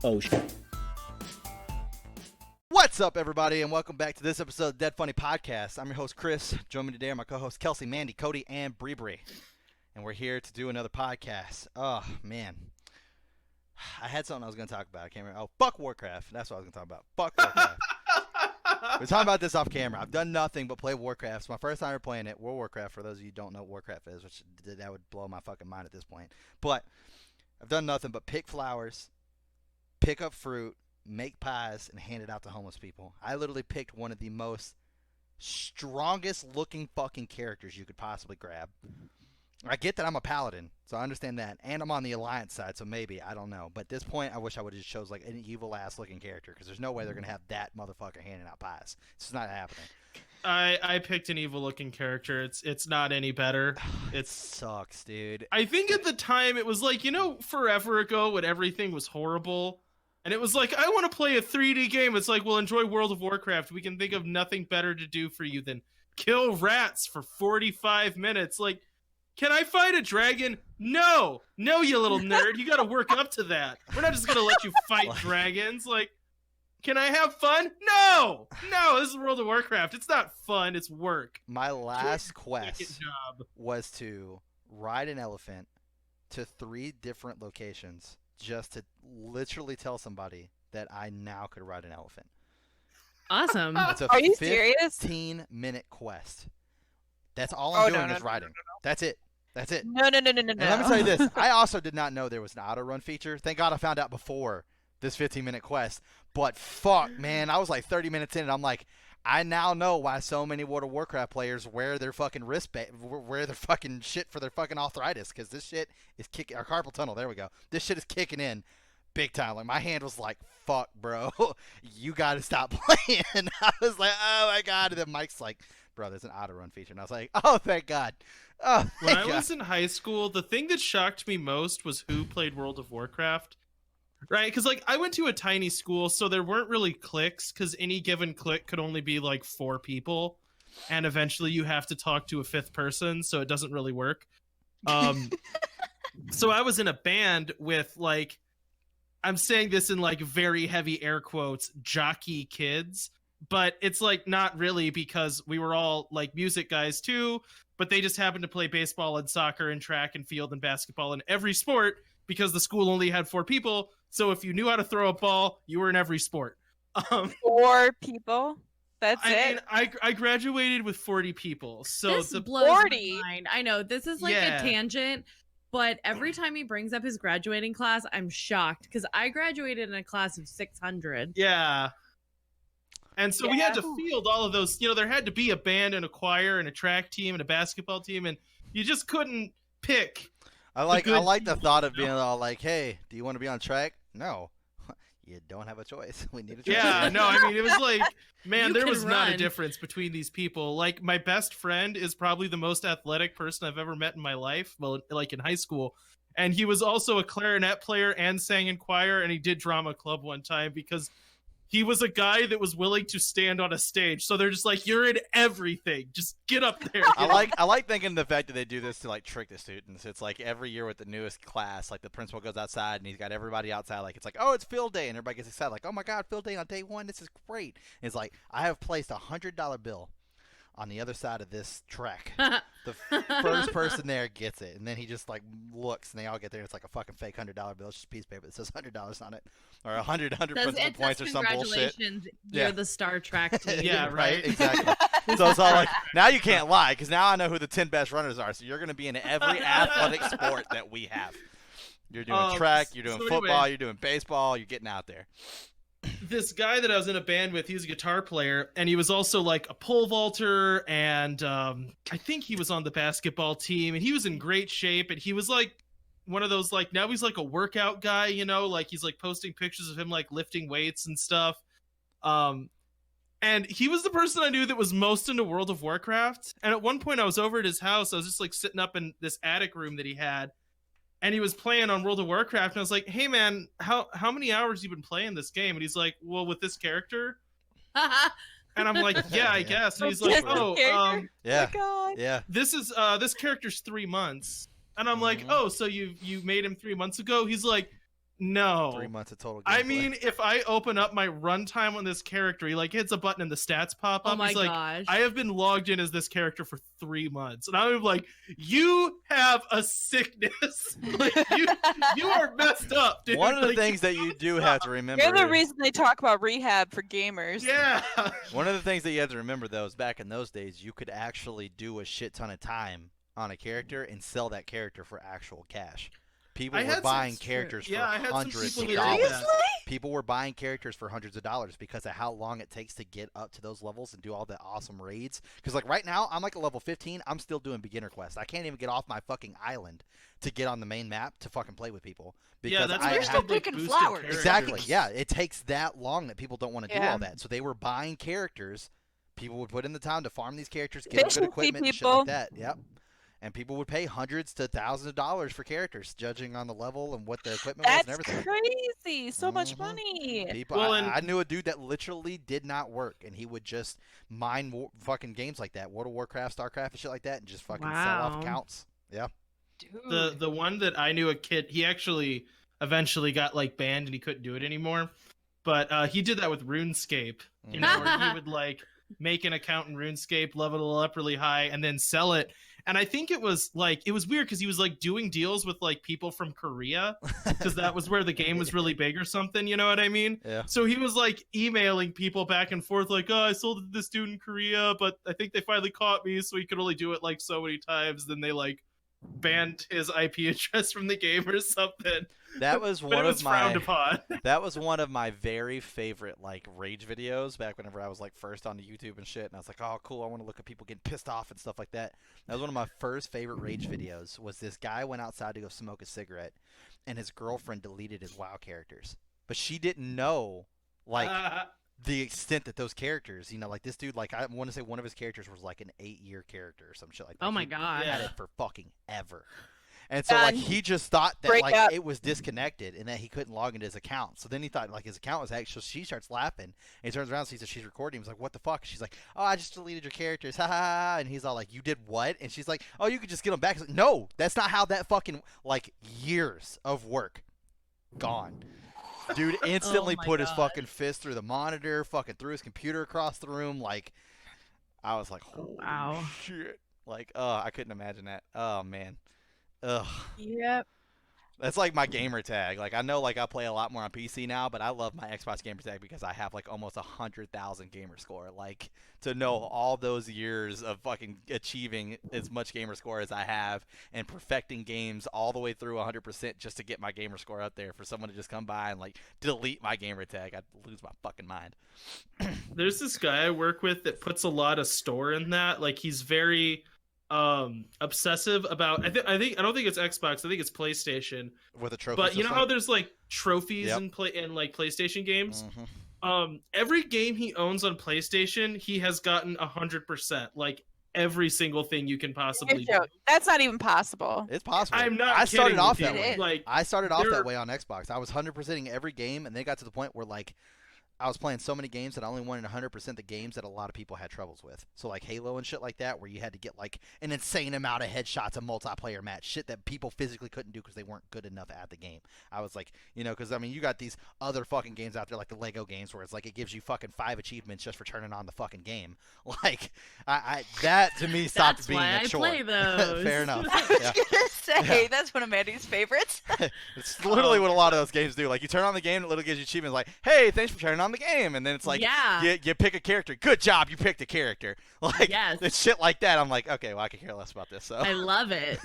Oh, shit. What's up, everybody, and welcome back to this episode of Dead Funny Podcast. I'm your host, Chris. Join me today are my co-hosts, Kelsey, Mandy, Cody, and Bree. And we're here to do another podcast. Oh, man. I had something I was going to talk about. I can't remember. Oh, fuck Warcraft. That's what I was going to talk about. Fuck Warcraft. We're talking about this off camera. I've done nothing but play Warcraft. It's my first time ever playing it. World of Warcraft, for those of you who don't know what Warcraft is, which that would blow my fucking mind at this point. But I've done nothing but pick flowers, pick up fruit, make pies, and hand it out to homeless people. I literally picked one of the most strongest looking fucking characters you could possibly grab. I get that I'm a paladin, so I understand that. And I'm on the Alliance side, so maybe. I don't know. But at this point, I wish I would have just chose like an evil-ass looking character, because there's no way they're going to have that motherfucker handing out pies. It's just not happening. I picked an evil-looking character. It's not any better. It sucks, dude. I think at the time it was like, forever ago when everything was horrible. And it was like, I want to play a 3D game. It's like, well, enjoy World of Warcraft. We can think of nothing better to do for you than kill rats for 45 minutes. Like, can I fight a dragon? No, you little nerd. You got to work up to that. We're not just going to let you fight dragons. Like, can I have fun? No, this is World of Warcraft. It's not fun. It's work. My last quest was to ride an elephant to 3 different locations just to literally tell somebody that I now could ride an elephant. Awesome. It's a Are you serious? 15-minute quest. That's all I'm doing is riding. That's it. That's it. No. And let me tell you this. I also did not know there was an auto run feature. Thank God I found out before this 15-minute quest. But fuck, man, I was like 30 minutes in, and I'm like, I now know why so many World of Warcraft players wear their fucking wear their fucking shit for their fucking arthritis, because this shit is kicking. Our carpal tunnel. There we go. This shit is kicking in big time. Like, my hand was like, fuck, bro, you got to stop playing. I was like, oh my God. And then Mike's like, bro, there's an auto run feature. And I was like, oh, thank God. Oh, when I was in high school, the thing that shocked me most was who played World of Warcraft. Right? Because, like, I went to a tiny school, so there weren't really cliques, because any given clique could only be, like, 4 people. And eventually you have to talk to a 5th person, so it doesn't really work. So I was in a band with, like, I'm saying this in, like, very heavy air quotes, jockey kids. But it's, like, not really, because we were all, like, music guys, too. But they just happened to play baseball and soccer and track and field and basketball and every sport, because the school only had 4 people. So if you knew how to throw a ball, you were in every sport. 4 people? That's it? I graduated with 40 people. So this the blows 40? my mind. I know this is like a tangent, but every time he brings up his graduating class, I'm shocked, because I graduated in a class of 600. Yeah. And so we had to field all of those. There had to be a band and a choir and a track team and a basketball team, and you just couldn't pick. I like the thought of being all like, hey, do you want to be on track? No. You don't have a choice. We need a choice. Yeah, no, I mean, it was like, man, there was not a run. difference between these people. Like, my best friend is probably the most athletic person I've ever met in my life. Well, like in high school. And he was also a clarinet player and sang in choir, and he did drama club one time because he was a guy that was willing to stand on a stage. So they're just like, you're in everything. Just get up there. I like thinking the fact that they do this to like trick the students. It's like every year with the newest class, like the principal goes outside and he's got everybody outside. Like, it's like, oh, it's field day. And everybody gets excited. Like, oh my God, field day on day 1. This is great. And it's like, I have placed $100 bill on the other side of this track. The first person there gets it. And then he just like looks and they all get there. It's like a fucking fake $100 bill. It's just a piece of paper that says $100 on it. Or 100 principal points or some bullshit. You're the Star Trek team. Yeah, right. Exactly. So it's all like, now you can't lie, because now I know who the 10 best runners are. So you're going to be in every athletic sport that we have. You're doing track, you're doing football, you're doing baseball, you're getting out there. This guy that I was in a band with, he was a guitar player, and he was also like a pole vaulter, and I think he was on the basketball team, and he was in great shape, and he was like one of those, like, now he's like a workout guy, like he's like posting pictures of him like lifting weights and stuff. And he was the person I knew that was most into World of Warcraft. And at one point I was over at his house, I was just like sitting up in this attic room that he had, and he was playing on World of Warcraft, and I was like, hey man, how many hours you been playing this game? And he's like, well, with this character. And I'm like, yeah, I guess. And he's like, yeah. This character's 3 months. And I'm like, oh, so you made him 3 months ago? He's like, No. 3 months of total gameplay. I mean, if I open up my runtime on this character, he like hits a button and the stats pop up. Oh my He's like, gosh. I have been logged in as this character for 3 months. And I'm like, you have a sickness. Like, you are messed up, dude. one of the Like, things that you do have to remember. You're the reason they talk about rehab for gamers. Yeah. One of the things that you have to remember, though, is back in those days, you could actually do a shit ton of time on a character and sell that character for actual cash. People I were had some buying experience- characters yeah, I for had some hundreds people of that did dollars. that. People were buying characters for hundreds of dollars because of how long it takes to get up to those levels and do all the awesome raids. Because like right now, I'm like a level 15. I'm still doing beginner quests. I can't even get off my fucking island to get on the main map to fucking play with people. Yeah, Because that's I why You're have still they picking boosted flowers. characters. Exactly. Yeah, it takes that long that people don't want to do Yeah. all that. So they were buying characters. People would put in the time to farm these characters, get them Efficiency, good equipment, and shit people. like that. Yep. And people would pay hundreds to thousands of dollars for characters, judging on the level and what the equipment was and That's everything. crazy. So much Mhm. money. People, Well, I, and- I knew a dude that literally did not work, and he would just mine fucking games like that, World of Warcraft, StarCraft, and shit like that, and just fucking sell off Wow. accounts. Yeah. Dude. The one that I knew a kid, he actually eventually got like banned and he couldn't do it anymore. But he did that with RuneScape. You know, where he would like make an account in RuneScape, level it up really high, and then sell it. And I think it was weird because he was like doing deals with like people from Korea because that was where the game was really big or something. You know what I mean? Yeah. So he was like emailing people back and forth, like, "Oh, I sold it to this dude in Korea, but I think they finally caught me, so he could only do it like so many times." Then they like banned his IP address from the game or something. That was But one it was of frowned my upon. that was one of my very favorite like rage videos back whenever I was like first on YouTube and shit, and I was like, oh cool, I want to look at people getting pissed off and stuff like that. That was one of my first favorite rage videos. Was this guy went outside to go smoke a cigarette, and his girlfriend deleted his WoW characters, but she didn't know like the extent that those characters, you know, like this dude, like I want to say one of his characters was like an 8-year character or some shit like that. Oh my He god. had Yeah. it for fucking ever. And so like And he just thought that break like up. it was disconnected and that he couldn't log into his account. So then he thought like his account was actually. So she starts laughing and he turns around and sees that she's recording. He's like, "What the fuck?" She's like, "Oh, I just deleted your characters." Ha ha ha. And he's all like, "You did what?" And she's like, "Oh, you could just get them back." He's like, "No, that's not how that fucking like years of work gone." Dude instantly my put his God. fucking fist through the monitor, fucking threw his computer across the room. Like, I was like, "Holy Wow. shit!" Like, I couldn't imagine that. Oh man. Ugh. Yep. That's like my gamer tag. Like I know like I play a lot more on PC now, but I love my Xbox gamer tag because I have like almost 100,000 gamer score. Like to know all those years of fucking achieving as much gamer score as I have and perfecting games all the way through 100% just to get my gamer score up there for someone to just come by and like delete my gamer tag, I'd lose my fucking mind. There's this guy I work with that puts a lot of store in that. Like he's very obsessive about I don't think it's Xbox, I think it's PlayStation. With a trophy But you know system? how there's like trophies Yep. in like PlayStation games? Mhm. Every game he owns on PlayStation, he has gotten 100%. Like every single thing you can possibly do. That's not even possible. It's possible. I'm not I started kidding off with that you. way. It Like I started off There- that way on Xbox. I was 100%ing every game, and then it got to the point where like I was playing so many games that I only wanted 100% the games that a lot of people had troubles with. So like Halo and shit like that, where you had to get like an insane amount of headshots a multiplayer match, shit that people physically couldn't do because they weren't good enough at the game. I was like, you know, because I mean, you got these other fucking games out there like the Lego games where it's like it gives you fucking 5 achievements just for turning on the fucking game. Like, I that to me stopped That's being why a I chore. play those. Fair enough. I was Yeah. gonna say Yeah. that's one of Mandy's favorites. It's literally what a lot of those games do. Like you turn on the game, it literally gives you achievements like, "Hey, thanks for turning on the game," and then it's like, yeah. you pick a character. Good job, you picked a character. Like Yes. it's shit like that. I'm like, okay, well I could care less about this. So I love it.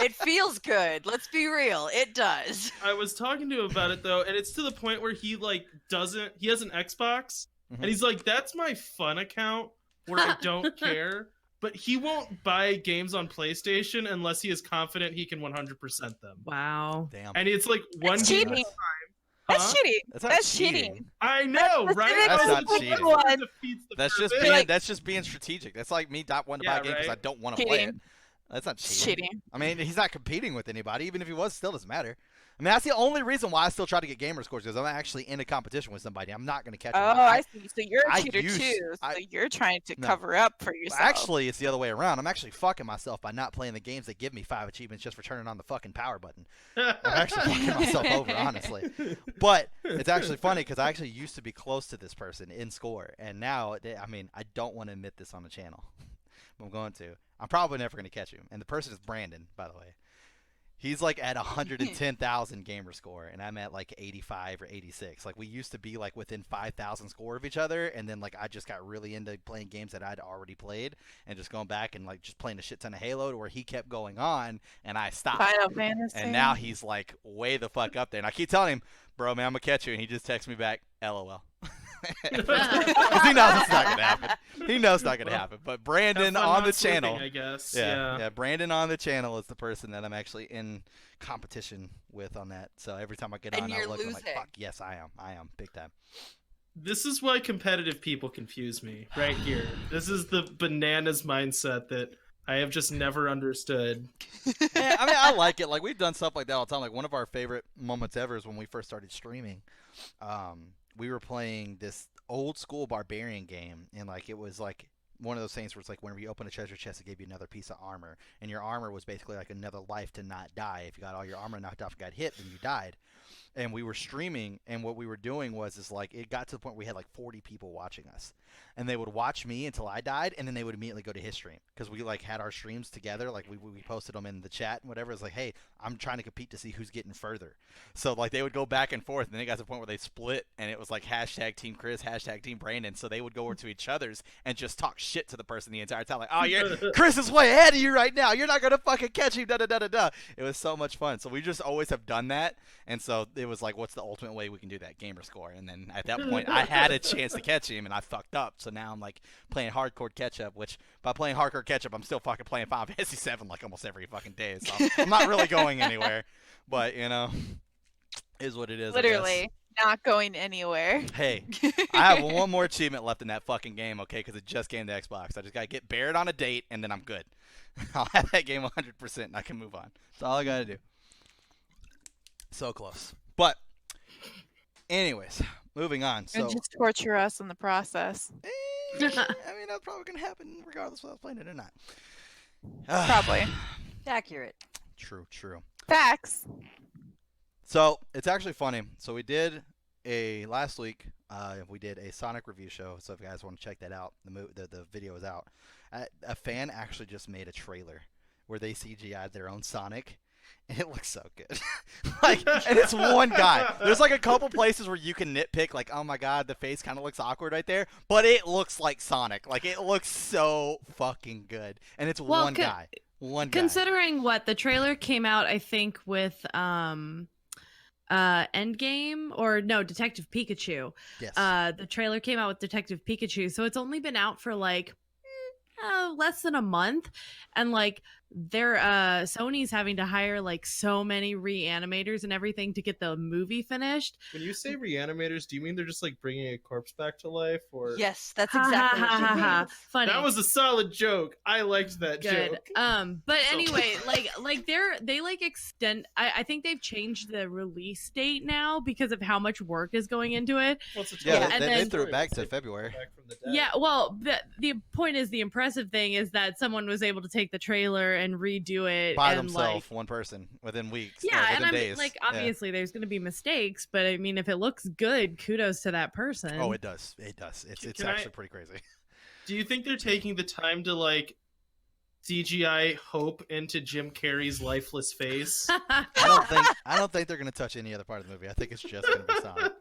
It feels good. Let's be real. It does. I was talking to him about it though, and it's to the point where he like doesn't. He has an Xbox, Mhm. and he's like, "That's my fun account where I don't care." But he won't buy games on PlayStation unless he is confident he can 100% them. Wow. damn, And it's like one That's game at a cheating. time. That's Huh? cheating. that's not That's cheating. cheating. I know, That's right? That's But not it's cheating. like it defeats the That's just purpose. being Like- that's just being strategic. That's like me not wanting to buy Yeah, a game because I right? don't want to play it. Cheating. That's not It's cheating. cheating. I mean, he's not competing with anybody. Even if he was, still doesn't matter. I mean, that's the only reason why I still try to get gamer scores, because I'm actually in a competition with somebody. I'm not going to catch him. Oh, I see. So you're a I cheater used- too. So I- you're trying to No. cover up for yourself. Actually, it's the other way around. I'm actually fucking myself by not playing the games that give me 5 achievements just for turning on the fucking power button. I'm actually fucking myself over, honestly. But it's actually funny because I actually used to be close to this person in score, and now, I mean, I don't want to admit this on the channel, but I'm going to. I'm probably never going to catch him, and the person is Brandon, by the way. He's like at 110,000 gamer score, and I'm at like 85 or 86. Like we used to be like within 5,000 score of each other, and then like I just got really into playing games that I'd already played, and just going back and like just playing a shit ton of Halo, to where he kept going on, and I stopped. Final Fantasy. And now he's like way the fuck up there, and I keep telling him, "Bro, man, I'm gonna catch you," and he just texts me back, "LOL." 'Cause he knows it's not gonna happen. He knows it's not gonna happen. But Brandon Have fun on the not sleeping, channel. I guess. Yeah, Brandon on the channel is the person that I'm actually in competition with on that. So every time I get And on, I you're look, I'm like, losing. fuck, yes, I am, big time. This is why competitive people confuse me right here. This is the bananas mindset that I have just never understood. Yeah, I mean, I like it. Like we've done stuff like that all the time. Like one of our favorite moments ever is when we first started streaming. We were playing this old school barbarian game, and like it was like one of those things where it's like whenever you open a treasure chest, it gave you another piece of armor, and your armor was basically like another life to not die. If you got all your armor knocked off and got hit, then you died. And we were streaming, and what we were doing was like it got to the point where we had like 40 people watching us, and they would watch me until I died, and then they would immediately go to his stream, because we like had our streams together. Like we posted them in the chat and whatever. It's like, hey, I'm trying to compete to see who's getting further. So like they would go back and forth, and then it got to the point where they split, and it was like hashtag Team Chris, hashtag Team Brandon. So they would go over to each other's and just talk shit to the person the entire time, like, oh, Chris is way ahead of you right now. You're not gonna fucking catch him. Da da da da da. It was so much fun. So we just always have done that, and so it was like, what's the ultimate way we can do that? Gamer score. And then at that point, I had a chance to catch him, and I fucked up. So now I'm like playing hardcore catch up, which by playing hardcore catch up, I'm still fucking playing Final Fantasy 7 like almost every fucking day. So I'm not really going anywhere, but you know, is what it is. I guess. Literally not going anywhere. Hey, I have one more achievement left in that fucking game, okay? Because it just came to Xbox. I just gotta get Barrett on a date, and then I'm good. I'll have that game 100%, and I can move on. That's all I gotta do. So close. But, anyways, moving on. So, And just torture us in the process. I mean, that's probably gonna happen regardless of whether I was playing it or not. Probably. Accurate. True. Facts. So it's actually funny. So we did last week. We did a Sonic review show. So if you guys want to check that out, the video is out. A fan actually just made a trailer where they CGI'd their own Sonic, and it looks so good. And it's one guy. There's like a couple places where you can nitpick, like, oh my god, the face kind of looks awkward right there, but it looks like Sonic. Like it looks so fucking good, and it's one guy. One guy. Considering what the trailer came out, I think with Endgame, or no, Detective Pikachu. Yes. The trailer came out with Detective Pikachu, so it's only been out for like less than a month, and like they're Sony's having to hire like so many reanimators and everything to get the movie finished. When you say reanimators, do you mean they're just like bringing a corpse back to life, or Yes, that's Ha, exactly ha, what ha, you ha. mean. Funny. that was a solid joke? I liked that Good. joke. But So- anyway, like they like extend. I think they've changed the release date now because of how much work is going into it. What's the Yeah, trailer? and they then- threw it back to February. Back from the dead. Yeah, well, the point is, the impressive thing is that someone was able to take the trailer and redo it By and themselves, one person, within weeks. yeah, within and I mean, days. like, Yeah. obviously there's going to be mistakes, but I mean, if it looks good, kudos to that person. Oh, it does. It does. It's Can I- actually pretty crazy. Do you think they're taking the time to like CGI hope into Jim Carrey's lifeless face? I don't think they're gonna touch any other part of the movie. I think it's just gonna be Sonic.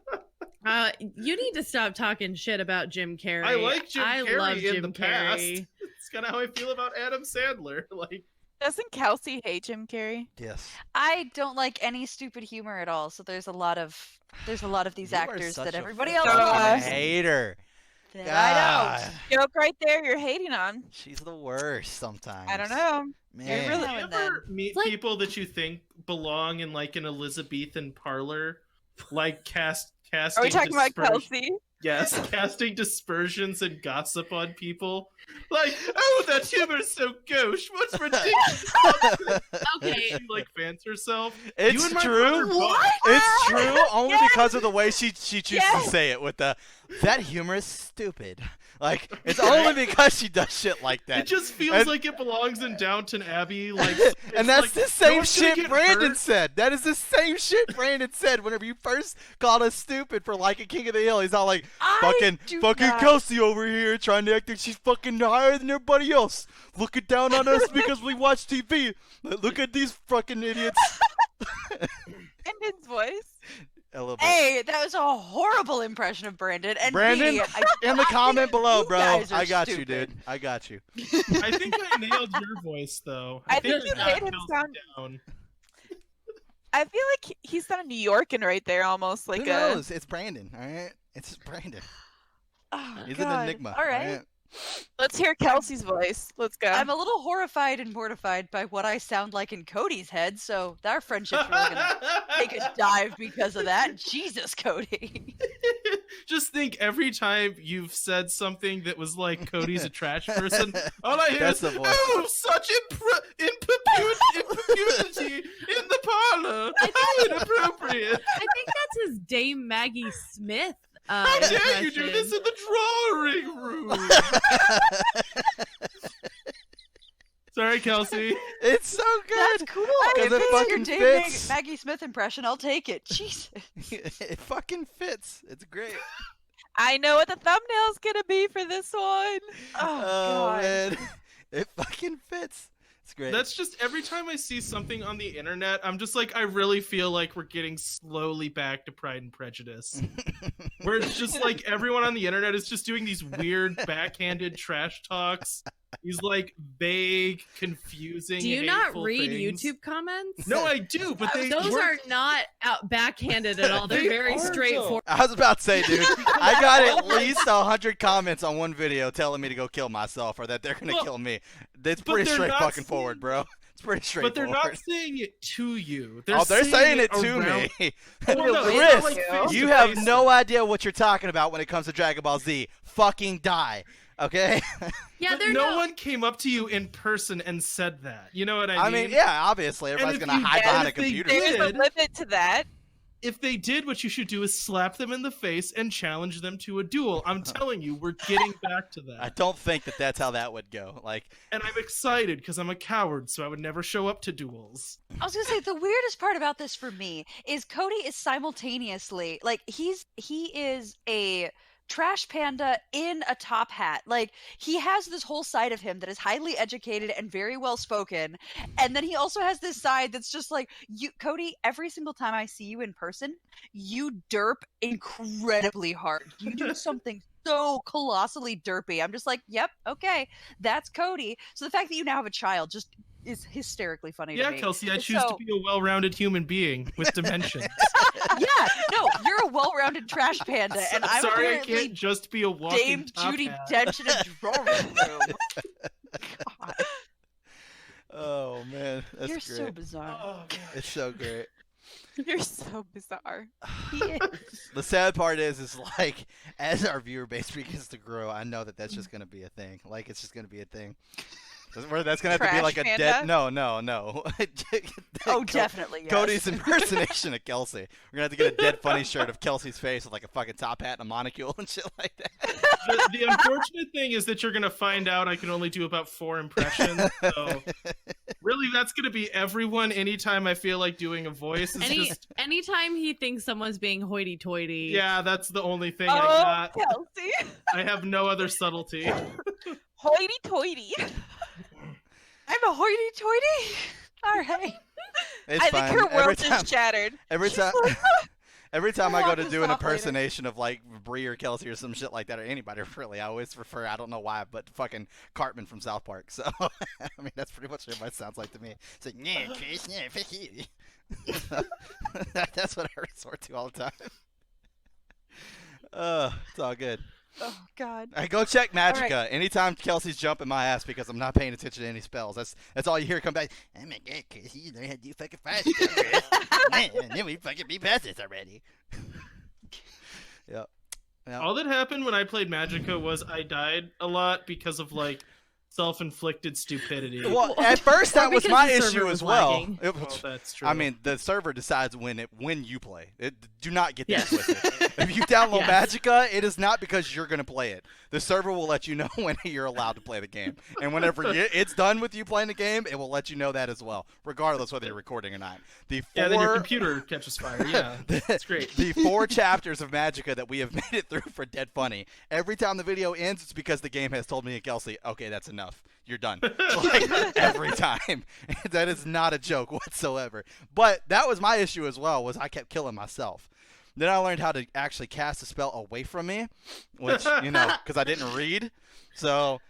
You need to stop talking shit about Jim Carrey. I like Jim I Carrey love in Jim the Carrey. past. It's kind of how I feel about Adam Sandler. Like, Doesn't Kelsey hate Jim Carrey? Yes. I don't like any stupid humor at all, so there's a lot of these You are actors such that a everybody fucking else loves. hater. that I God. Joke right there. You're hating on. She's the worst sometimes. I don't know. Man. really- do you and ever meet Like- people that you think belong in like an Elizabethan parlor, like casting? Are we talking about dispersion? Kelsey? Yes, casting dispersions and gossip on people. Like, oh, that humor is so gauche. What's ridiculous? Okay. She like fans herself. It's You and my true. brother both- It's true only Yes. because of the way she chooses to Yes. say it with the that humor is stupid. Like it's only because she does shit like It that. just feels And- like it belongs in Downton Abbey. Like, And it's that's like, the no same one's gonna shit get Brandon hurt. said. That is the same shit Brandon said whenever you first called us stupid for liking King of the Hill. He's all like, fucking not. Kelsey over here trying to act like she's fucking higher than everybody else. Looking down on us because we watch TV. Look at these fucking idiots. Brandon's voice. A little bit. Hey, that was a horrible impression of Brandon. And Brandon, B, in the comment below, you bro. guys are I got you, stupid. dude. I got you. I think I nailed your voice though. I think you got made him Kelsey sound- down. I feel like he's not New Yorkin right there, almost like Who a. knows? It's Brandon, all right? It's Brandon. Oh, He's God. an enigma. All right. Let's hear Kelsey's voice. Let's go. I'm a little horrified and mortified by what I sound like in Cody's head, so our friendship's really gonna take a dive because of that. Jesus, Cody. Just think every time you've said something that was like Cody's a trash person, all I hear That's is, the voice. oh, such impunity in the parlor. How inappropriate. I think that's his Dame Maggie Smith. How dare you do impression. this in the drawing room? Sorry, Kelsey. It's so That's good. cool. 'Cause If it it's your fucking Dave fits. Maggie Smith impression, I'll take it. Jesus. It fucking fits. It's great. I know what the thumbnail's gonna be for this one. Oh, God. Man. It fucking fits. It's great. That's just every time I see something on the internet, I'm just like, I really feel like we're getting slowly back to Pride and Prejudice. Where it's just like everyone on the internet is just doing these weird backhanded trash talks. These like vague, confusing. Do you not hateful read things. YouTube comments? No, I do, but they Those work- are not out backhanded at all. They're They very are, though. straightforward. I was about to say, dude, I got at least 100 comments on one video telling me to go kill myself or that they're gonna Well, kill me. It's but pretty they're straight not fucking saying- forward, bro. It's pretty But straightforward. they're not saying it to you. Oh, they're saying it to around- me. Well, no, it's Chris, not like face you to have face. no idea what you're talking about when it comes to Dragon Ball Z. Fucking die, okay? Yeah, But they're no not. one came up to you in person and said that. You know what I I mean? mean, yeah, obviously everybody's if gonna you- hide and behind a if they computer. did- There's a limit to that. If they did, what you should do is slap them in the face and challenge them to a duel. I'm telling you, we're getting back to I that. don't think that that's how that would go. Like, And I'm excited because I'm a coward, so I would never show up to duels. I was gonna say the weirdest part about this for me is Cody is simultaneously like he is a trash panda in a top hat. Like he has this whole side of him that is highly educated and very well spoken, and then he also has this side that's just like you, Cody. Every single time I see you in person, you derp incredibly hard. You do something so colossally derpy. I'm just like, yep, okay, that's Cody. So the fact that you now have a child just is hysterically funny Yeah, to me. Kelsey, I choose to So- be a well-rounded human being with dimensions. Yeah, no, you're a well-rounded trash panda, and I'm Sorry, I apparently can't just be a walking Dame top Judy hat. Dench in a drawing room. God, oh man, that's you're great. so bizarre. Oh, God. It's so great. You're so bizarre. He is. The sad part is like as our viewer base begins to grow, I know that that's just gonna be a thing. Like it's just gonna be a thing. Where that's gonna have to be Trash like a panda? dead. No. Oh, definitely. Yes. Cody's impersonation of Kelsey. We're gonna have to get a dead funny shirt of Kelsey's face with like a fucking top hat and a monocule and shit like that. The unfortunate thing is that you're gonna find out I can only do about 4 impressions. So really, that's gonna be everyone. Anytime I feel like doing a voice, it's just Anytime he thinks someone's being hoity-toity. yeah, that's the only thing Oh, I got. Kelsey. I have no other subtlety. Hoity-toity. I'm a hoity-toity. All right. It's I fine. think her every world time, just shattered. every time, every time I go to Walk do an us off later. impersonation of like Brie or Kelsey or some shit like that, or anybody really, I always prefer. I don't know why, but fucking Cartman from South Park. So I mean, that's pretty much what it sounds like to me. It's like, yeah, Chris, yeah, fuck you. That's what I resort to all the time. It's all good. Oh God. All right, go check Magica. right. Anytime Kelsey's jumping my ass because I'm not paying attention to any spells. That's all you hear come back. Oh my god, Chris, you learn how to do fucking fire stuff, Chris. Man, then we fucking be past this already. Yep. Yeah. All that happened when I played Magicka was I died a lot because of like self-inflicted stupidity. Well, at first Or that was because my the server issue was as well. lagging. Well, that's true. I mean, the server decides when you play. Do not get that Yes. twisted. If you download Yes. Magicka, it is not because you're going to play it. The server will let you know when you're allowed to play the game. And whenever it's done with you playing the game, it will let you know that as well, regardless whether you're recording or not. yeah, then your computer catches fire. Yeah, that's great. The 4 chapters of Magicka that we have made it through for Dead Funny, every time the video ends, it's because the game has told me and Kelsey, okay, that's enough. You're done. Like, every time. That is not a joke whatsoever. But that was my issue as well, was I kept killing myself. Then I learned how to actually cast a spell away from me, which, because I didn't read. So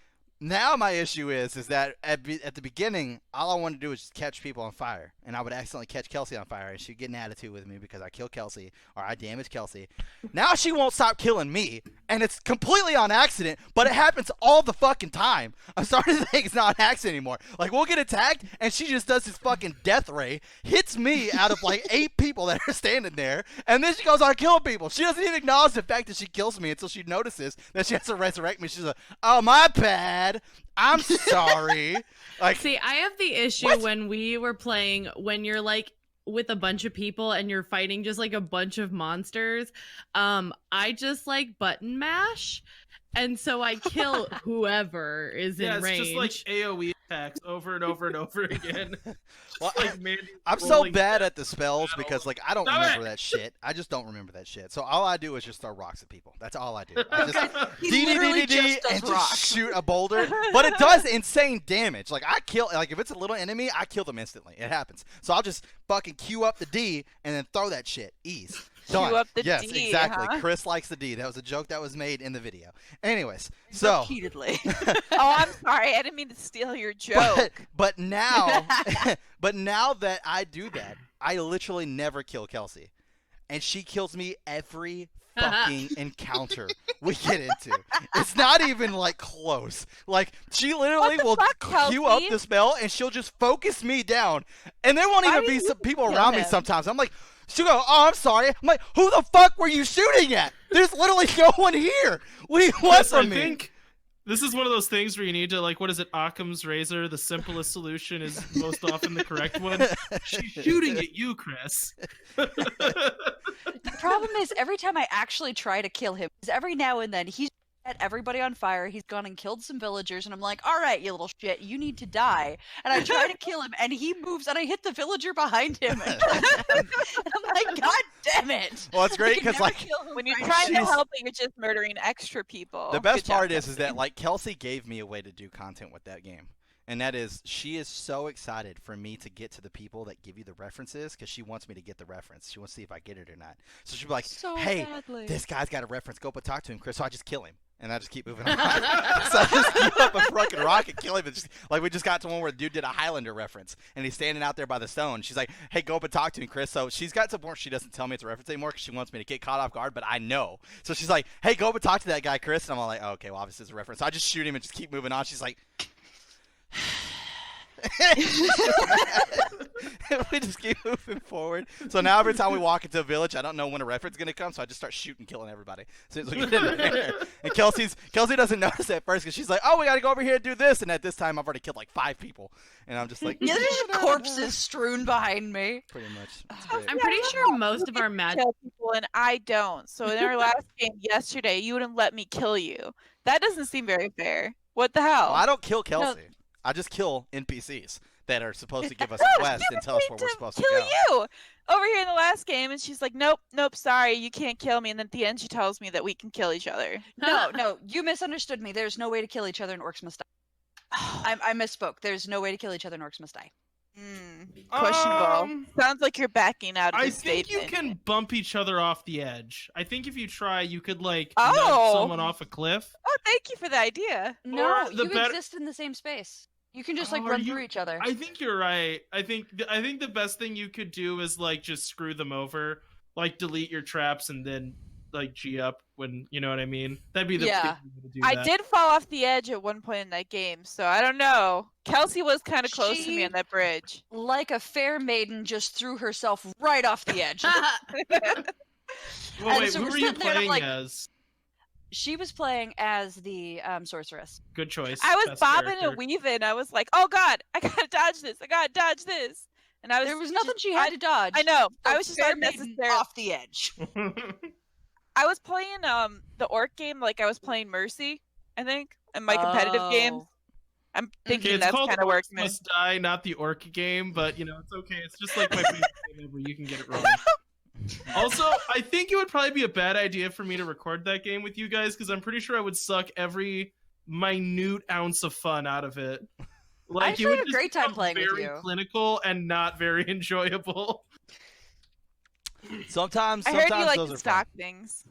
now my issue is that at the beginning, all I wanted to do was just catch people on fire. And I would accidentally catch Kelsey on fire, and she'd get an attitude with me because I killed Kelsey, or I damaged Kelsey. Now she won't stop killing me, and it's completely on accident, but it happens all the fucking time. I'm starting to think it's not an accident anymore. Like, we'll get attacked, and she just does this fucking death ray, hits me out of like 8 people that are standing there, and then she goes on killing people. She doesn't even acknowledge the fact that she kills me until she notices that she has to resurrect me. She's like, oh, my bad. I'm sorry. Like, See, I have the issue What? when we were playing when you're like with a bunch of people and you're fighting just like a bunch of monsters. I just like button mash, and so I kill whoever is Yeah, in it's range. just like AOE attacks over and over and over again. well, Like Mandy I'm so rolling bad at the spells battle. because, like, I don't Stop remember it! that shit. I just don't remember that shit. So all I do is just throw rocks at people. That's all I do. I just He literally just does and rocks. just shoot a boulder. But it does insane damage. Like, I kill, like, if it's a little enemy, I kill them instantly. It happens. So I'll just fucking queue up the D and then throw that shit. Ease. Done. Queue up the yes, D, exactly. huh? Chris likes the D. That was a joke that was made in the video. Anyways, so. Repeatedly. Oh, I'm sorry. I didn't mean to steal your joke. But now, but now that I do that, I literally never kill Kelsey, and she kills me every fucking encounter we get into. It's not even like close. Like, she literally What the will fuck, queue up Kelsey? the spell, and she'll just focus me down, and there won't Why even do be you some people kill around me him? sometimes. I'm like. She'll go, oh, I'm sorry. I'm like, who the fuck were you shooting at? There's literally no one here. What do you want Chris, from I me? think this is one of those things where you need to, like, what is it, Occam's razor? The simplest solution is most often the correct one. She's shooting at you, Chris. The problem is every time I actually try to kill him, is every now and then he's set everybody on fire. He's gone and killed some villagers, and I'm like, all right, you little shit, you need to die. And I try to kill him, and he moves, and I hit the villager behind him. And kill him. And I'm like, God damn it! Well, it's great I can because, never like, kill him When you're right. trying to She's- help, but you're just murdering extra people. The best Good job, part is Kelsey. that, like, Kelsey gave me a way to do content with that game. And that is, she is so excited for me to get to the people that give you the references because she wants me to get the reference. She wants to see if I get it or not. So she'll be like, So hey, badly. this guy's got a reference. Go but talk to him, Chris. So I just kill him. And I just keep moving on. So I just keep up a fucking rock and kill him. It's just, like, we just got to one where the dude did a Highlander reference. And he's standing out there by the stone. She's like, hey, go up and talk to him, Chris. So she's got to the point where she doesn't tell me it's a reference anymore because she wants me to get caught off guard. But I know. So she's like, hey, go up and talk to that guy, Chris. And I'm all like, oh, okay, well, obviously it's a reference. So I just shoot him and just keep moving on. She's like... we just keep moving forward. So now every time we walk into a village, I don't know when a reference is gonna come, so I just start shooting, killing everybody. As soon as we get in there. And Kelsey doesn't notice at first because she's like, "Oh, we gotta go over here and do this." And at this time, I've already killed like 5 people, and I'm just like, Yeah, there's just corpses strewn behind me. pretty much. It's Oh, great. I'm Yeah, pretty I sure know. most You of get our to magic. kill people and I don't. So in our last game yesterday, you wouldn't let me kill you. That doesn't seem very fair. What the hell? Well, I don't kill Kelsey. I just kill NPCs that are supposed to give us No, quests she and tell us wanted where we're to supposed to kill go. you over here in the last game, and she's like, "Nope, nope, sorry, you can't kill me." And then at the end, she tells me that we can kill each other. No, you misunderstood me. There's no way to kill each other and orcs must die. I misspoke. There's no way to kill each other and orcs must die. Questionable. Sounds like you're backing out of I this think statement. you can bump each other off the edge. I think if you try, you could like Oh. nudge someone off a cliff. Oh, thank you for the idea. No, the you better- exist in the same space. You can just like Oh, are run you- through each other. I think you're right. I think the best thing you could do is like just screw them over, like delete your traps and then like G up when you know what I mean. That'd be the Yeah. thing to do. I that. did fall off the edge at one point in that game, so I don't know. Kelsey was kind of close to me She- on that bridge. Like a fair maiden, just threw herself right off the edge. Well, and wait, so who we're were you sitting there, and I'm playing like- as? she was playing as the sorceress. Good choice. I was Best bobbing character. and weaving. I was like, oh god, I gotta dodge this. I gotta dodge this. And I was There was nothing just- she had to dodge. I know. So I was just Fair Maiden unnecessary. off the edge. I was playing the orc game like I was playing Mercy, I think, in my competitive games. Oh. I'm Okay, thinking it's that's called kind of works. Orcs Must Die, not the Orc game, but you know it's okay. It's just like my favorite game ever. You can get it wrong. Also, I think it would probably be a bad idea for me to record that game with you guys because I'm pretty sure I would suck every minute ounce of fun out of it. Like, I it actually would had a just great time become playing with very you. clinical and not very enjoyable. Sometimes I heard you like those to are stock things.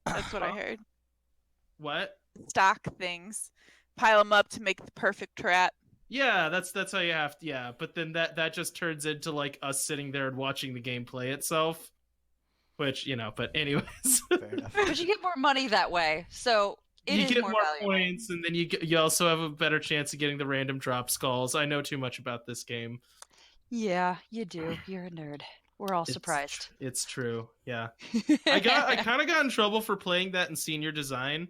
That's what I heard. What? Stock things, pile them up to make the perfect trap. Yeah, that's how you have to. Yeah, but then that just turns into like us sitting there and watching the game play itself, which you know. But anyways, fun. Fair enough. But you get more money that way, so it you is get more more valuable. points, and then you also have a better chance of getting the random drop skulls. I know too much about this game. Yeah, you do. You're a nerd. We're all surprised. It's true. Yeah, I kind of got in trouble for playing that in senior design.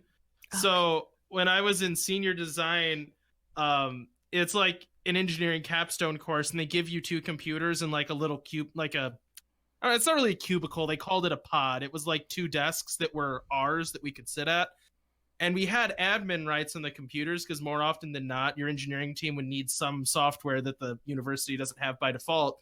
So when I was in senior design, it's like an engineering capstone course, and they give you 2 computers and like a little cube, like it's not really a cubicle. They called it a pod. It was like 2 desks that were ours that we could sit at. And we had admin rights on the computers because more often than not, your engineering team would need some software that the university doesn't have by default.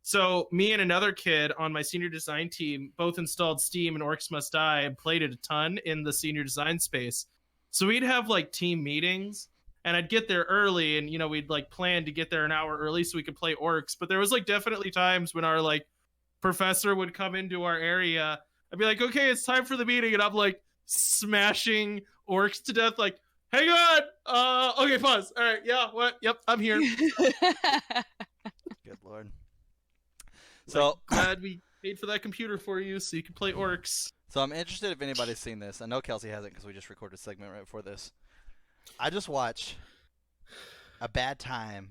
So me and another kid on my senior design team both installed Steam and Orcs Must Die and played it a ton in the senior design space. So we'd have like team meetings, and I'd get there early, and you know we'd like plan to get there an hour early so we could play Orcs. But there was like definitely times when our like professor would come into our area. I'd be like, okay, it's time for the meeting, and I'm like smashing Orcs to death. Like, hang on, okay, pause. All right, yeah, what? Yep, I'm here. Good lord. So Glad we paid for that computer for you so you can play Orcs. So I'm interested if anybody's seen this. I know Kelsey hasn't because we just recorded a segment right before this. I just watched A Bad Time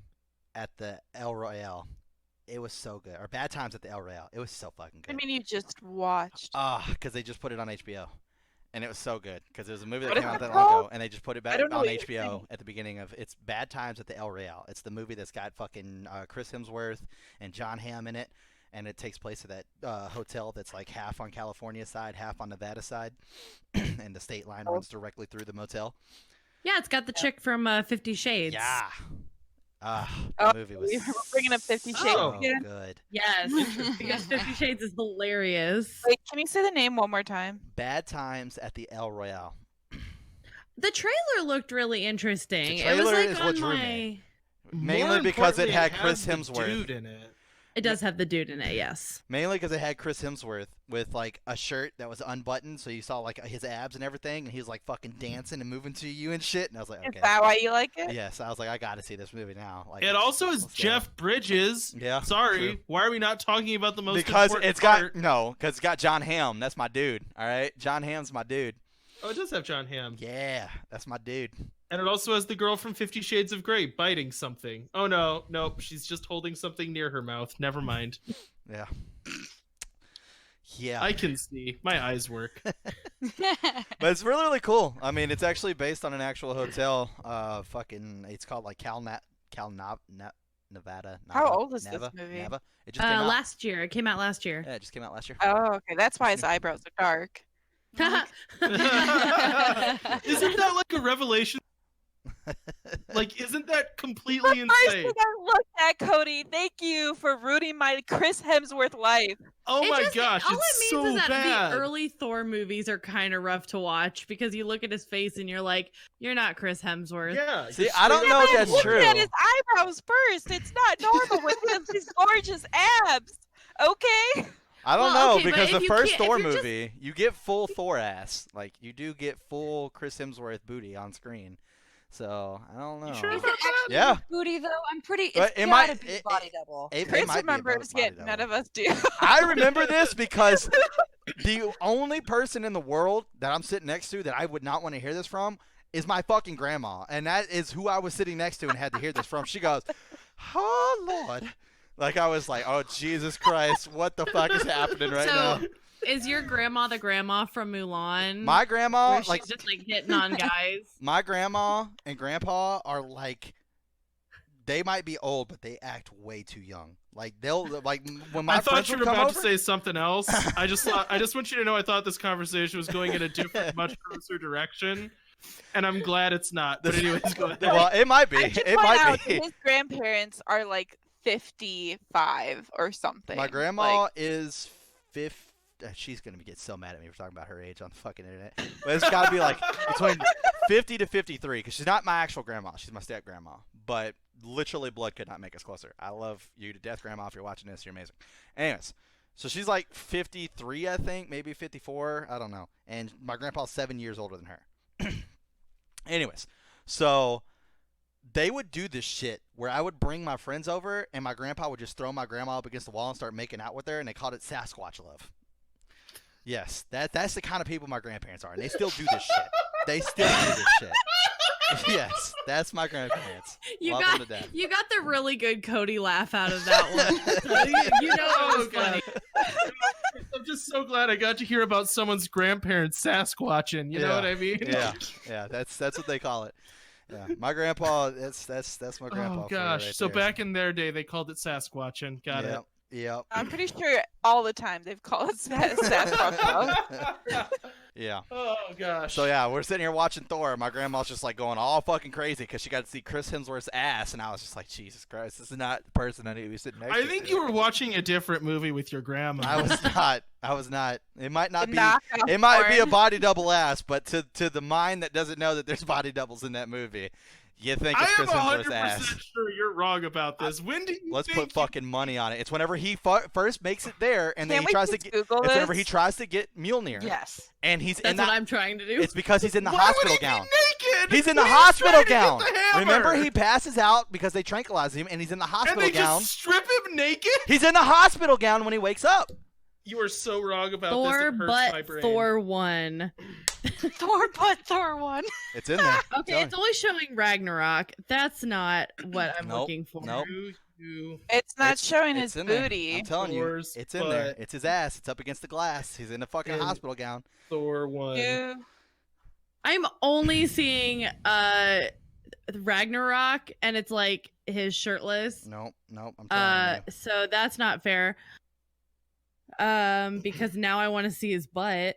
at the El Royale. It was so good. Or Bad Times at the El Royale. It was so fucking good. I mean, you just watched. Because they just put it on HBO. And it was so good because it was a movie that What came is out it that long ago, called? and they just put it I back don't know on what you're HBO saying. at the beginning of It's Bad Times at the El Royale. It's the movie that's got fucking Chris Hemsworth and John Hamm in it, and it takes place at that hotel that's like half on California side, half on Nevada side, and the state line runs directly through the motel. Yeah, it's got the chick from 50 Shades. Yeah. Oh, The movie was we're bringing up 50 Shades so again? good. Yes, because 50 Shades is hilarious. Wait, can you say the name one more time? Bad Times at the El Royale. The trailer looked really interesting. The It was trailer like is on what drew my. me. More Mainly because it importantly, had has Chris the Hemsworth. dude in it. It does have the dude in it, yes. Mainly because it had Chris Hemsworth with like a shirt that was unbuttoned, so you saw like his abs and everything, and he was like fucking dancing and moving to you and shit. And I was like, okay, Is that why you like it? yes. I was like, I got to see this movie now. Like, It also is let's go. Jeff Bridges. Yeah. Sorry, true. why are we not talking about the most Because important it's got part? because it's got John Hamm. That's my dude. All right, John Hamm's my dude. Oh, it does have John Hamm. Yeah, that's my dude. And it also has the girl from 50 Shades of Grey biting something. Oh no, nope, she's just holding something near her mouth. Never mind. Yeah. Yeah. I can see. My eyes work. But it's really, really cool. I mean, it's actually based on an actual hotel. It's called like Nevada. How old is this Neva? movie? Neva? It just came out. Last year. It came out last year. Yeah, it just came out last year. Oh, okay. That's why his eyebrows are dark. Isn't that like a revelation? Like, isn't that completely The first insane? thing I looked at, Cody. Thank you for rooting my Chris Hemsworth life. Oh It my just- gosh, all it's it so means is that bad. the early Thor movies are kind of rough to watch because you look at his face and you're like, you're not Chris Hemsworth. Yeah. See, you're I don't straight know up if that's Look true. at his eyebrows first. It's not normal with his gorgeous abs. Okay. I don't Well, know okay, but because if the you first can't- if Thor you're just- movie, you get full Thor ass. Like you do get full Chris Hemsworth booty on screen. So I don't know. sure Is about it actually Yeah. booty though? I'm pretty. But It's it gotta might- be it- body double. It Chris might be a remembers body yet. double. None of us do. I remember this because the only person in the world that I'm sitting next to that I would not want to hear this from is my fucking grandma. And that is who I was sitting next to and had to hear this from. She goes, "Oh, Lord." Like, I was like, oh, Jesus Christ, what the fuck is happening right now? Is your grandma the grandma from Mulan? My grandma, where like she's just like hitting on guys. my grandma and grandpa are like, they might be old, but they act way too young. Like they'll like when my I thought friends you would were come about over. to say something else. I just want you to know I thought this conversation was going in a different, much closer direction, and I'm glad it's not. But anyways, go ahead. Well, it might be. I should It point might out be. his grandparents are like 55 or something. My grandma Like, is 50. She's gonna get so mad at me for talking about her age on the fucking internet. But it's gotta be like between 50 to 53, because she's not my actual grandma. She's my step grandma. But literally, blood could not make us closer. I love you to death, grandma. If you're watching this, you're amazing. Anyways, so she's like 53, I think, maybe 54. I don't know. And my grandpa's 7 years older than her. Anyways, so they would do this shit where I would bring my friends over and my grandpa would just throw my grandma up against the wall and start making out with her, and they called it Sasquatch love. Yes, that's the kind of people my grandparents are, and they still do this shit. They still do this shit. Yes, that's my grandparents. You Love got them to death. you got the really good Cody laugh out of that one. So you know it was Oh, God. funny. I'm just so glad I got to hear about someone's grandparents Sasquatching. You know Yeah. what I mean? Yeah, that's what they call it. Yeah, my grandpa. That's my grandpa. Oh for you gosh. right So there. back in their day, they called it Sasquatching. Got Yep, yep. I'm pretty sure all the time they've called it Sasquatch. Yeah. Oh gosh. So yeah, we're sitting here watching Thor. My grandma's just like going all fucking crazy because she got to see Chris Hemsworth's ass, and I was just like, Jesus Christ, this is not the person I need to be sitting next to. I think you were watching a different movie with your grandma. I was not. I was not. It might not The be. knockoff It might be a porn. body double ass, but to the mind that doesn't know that there's body doubles in that movie, you think I it's am Chris Hemsworth's 100% ass. sure you're wrong about this. When do you Let's think put fucking money on it. It's whenever he first makes it there, and then Can he we tries to just get. Google It's whenever this? he tries to get Mjolnir, Yes. and he's That's in what the. I'm trying to do. It's because he's in the Why hospital would he gown. Be naked? He's in the When he's hospital trying to get gown. the hammer? Remember, he passes out because they tranquilize him, and he's in the and hospital they gown. just strip him naked. He's in the hospital gown when he wakes up. You are so wrong about Thor this. It hurts my but brain. Thor 1. Thor but Thor 1. It's in there. Okay, it's only showing Ragnarok. That's not what I'm Nope, looking for. nope. It's not It's- showing it's his in there. booty. I'm telling you, Thor's it's in there. butt. It's his ass. It's up against the glass. He's in a fucking And- hospital gown. Thor 1. You- I'm only seeing Ragnarok, and it's like his shirtless. Nope. I'm telling you. So that's not fair. Because now I want to see his butt.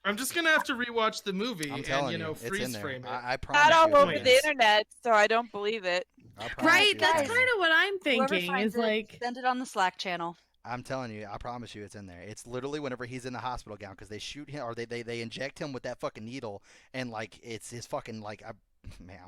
I'm just gonna have to rewatch the movie I'm and telling you, it's freeze in there. frame it. I promise Not all you. it's over in the there. internet, so I don't believe it. I promise Right? you That's it's in kind there. of what I'm Whoever thinking. finds Is it, like, send it on the Slack channel. I'm telling you, I promise you, it's in there. It's literally whenever he's in the hospital gown because they shoot him or they inject him with that fucking needle, and like it's his fucking like I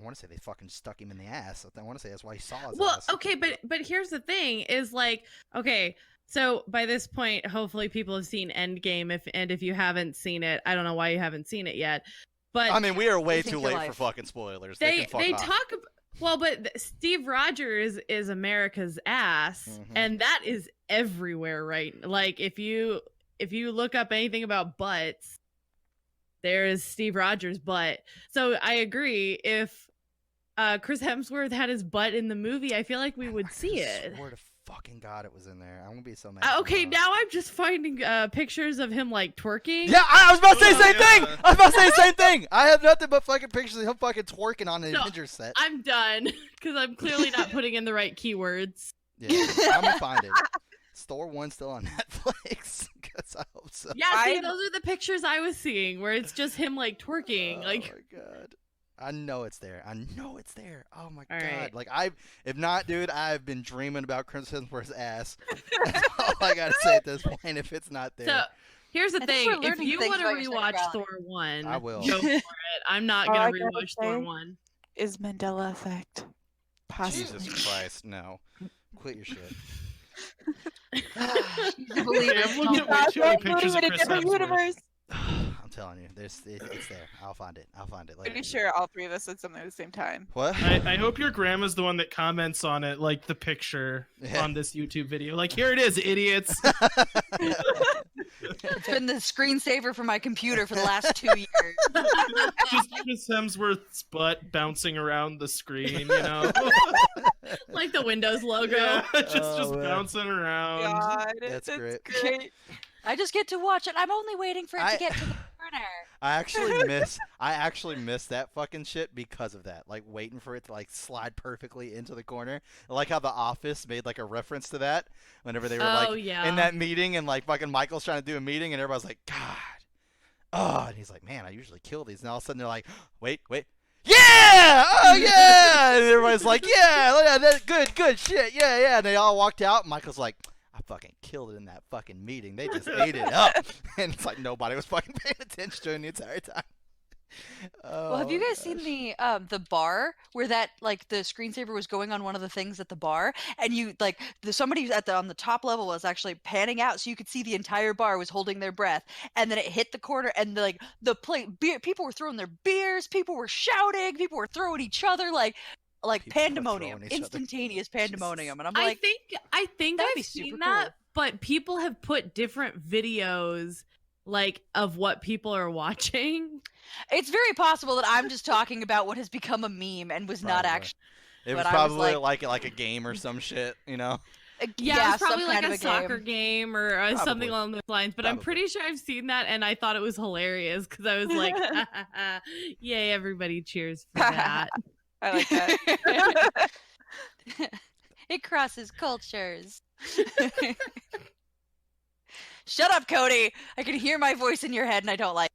want to say they fucking stuck him in the ass. I want to say that's why he saw his well, ass. okay, but here's the thing: is like, okay, so by this point, hopefully, people have seen Endgame. If you haven't seen it, I don't know why you haven't seen it yet. But I mean, we are way Rethink too your late for life. fucking spoilers. they can fuck they off. talk well, but Steve Rogers is America's ass, Mhm. and that is everywhere, right? Like if you look up anything about butts, there is Steve Rogers' butt. So I agree. If Chris Hemsworth had his butt in the movie, I feel like we would see it. Swear to fucking God, it was in there. I'm gonna be so mad. if Okay, it's not. now I'm just finding pictures of him like twerking. Yeah, I was about to say the Oh, same thing. yeah. I was about to say the same thing. I have nothing but fucking pictures of him fucking twerking on the No, Avengers set. I'm done because I'm clearly not putting in the right keywords. Yeah, I'm gonna find it. Is Thor 1 still on Netflix? Because I hope so. Yeah, see, I- those are the pictures I was seeing where it's just him like twerking. Oh Like, my God. I know it's there. I know it's there. Oh my All God. right. Like if not, dude, I've been dreaming about Chris Hemsworth's ass. That's all I gotta say at this point. If it's not there, so here's the I think thing: we're if learning you things want to about your rewatch sexuality. Thor 1, I will. go for it. I'm not All gonna I gotta rewatch Thor say- 1. Is Mandela effect possible? Jesus Christ, no. Quit your shit. You believe Okay, it. I'm looking at way Guys, too many we're pictures of moving in a Chris different Hemsworth. universe. I'm telling you, it's there. I'll find it later. Pretty sure all three of us said something at the same time. What? I hope your grandma's the one that comments on it, like the picture Yeah. on this YouTube video. Like, here it is, idiots. It's been the screensaver for my computer for the last 2 years. Just Chris Hemsworth's butt bouncing around the screen, you know? Like the Windows logo. Yeah, just Oh, man. bouncing around. God, That's great. great. I just get to watch it. I'm only waiting for it I- to get to the corner. I actually miss that fucking shit because of that. Like waiting for it to like slide perfectly into the corner. I like how The Office made like a reference to that whenever they were Oh, like yeah. in that meeting and like fucking Michael's trying to do a meeting and everybody's like, God. Oh, and he's like, man, I usually kill these. And all of a sudden they're like, wait. Yeah! Oh, yeah! And everybody's like, yeah, good shit. Yeah. And they all walked out. And Michael's like, I fucking killed it in that fucking meeting. They just ate it up. And it's like nobody was fucking paying attention during the entire time. Well, have you Oh, guys seen the bar where that like the screensaver was going on one of the things at the bar, and you like somebody on the top level was actually panning out, so you could see the entire bar was holding their breath, and then it hit the corner, and like the beer, people were throwing their beers, people were shouting, people were throwing each other like People were pandemonium, throwing each other. instantaneous pandemonium, and I'm I like, think that'd I've be seen super that, cool. but people have put different videos like of what people are watching. it's very possible that I'm just talking about what has become a meme and was not Probably. actually. It was But I was probably like- like a game or some shit, you know? Yeah, it's probably some like kind a of soccer game. game or Probably. something along those lines. But I'm Probably. pretty sure I've seen that, and I thought it was hilarious because I was like, "Yay, everybody cheers for that!" I like that. It crosses cultures. Shut up, Cody. I can hear my voice in your head and I don't like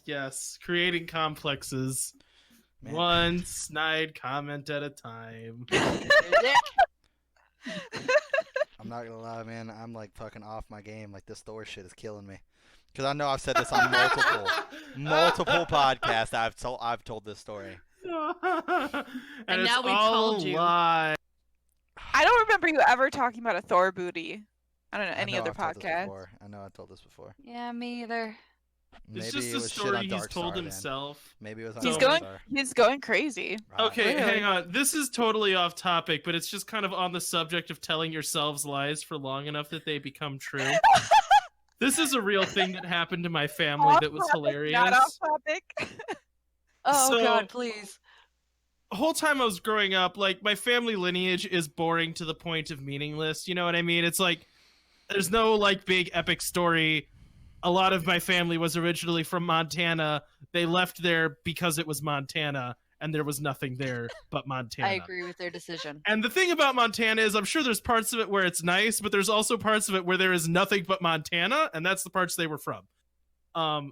Yes, creating complexes. Man. One snide comment at a time. it. I'm not gonna lie, man. I'm like fucking off my game. Like this Thor shit is killing me. Because I know I've said this on multiple podcasts. I've told this story. and now it's we all told you. lie. I don't remember you ever talking about a Thor booty. I don't know any I know other I've told this podcast. before. I know I told this before. Yeah, me either. Maybe It's just it a was shit story on he's Dark told Star then. himself. Maybe it was on He's So- Dark going. Star. He's going crazy. Right. Okay, Literally. hang on. This is totally off topic, but it's just kind of on the subject of telling yourselves lies for long enough that they become true. This is a real thing that happened to my family that was Off topic, hilarious. Not off topic. Oh So- God, please. The whole time I was growing up, like, my family lineage is boring to the point of meaningless. You know what I mean? It's like there's no like big epic story. A lot of my family was originally from Montana. They left there because it was Montana and there was nothing there but Montana. I agree with their decision. And the thing about Montana is I'm sure there's parts of it where it's nice, but there's also parts of it where there is nothing but Montana, and that's the parts they were from.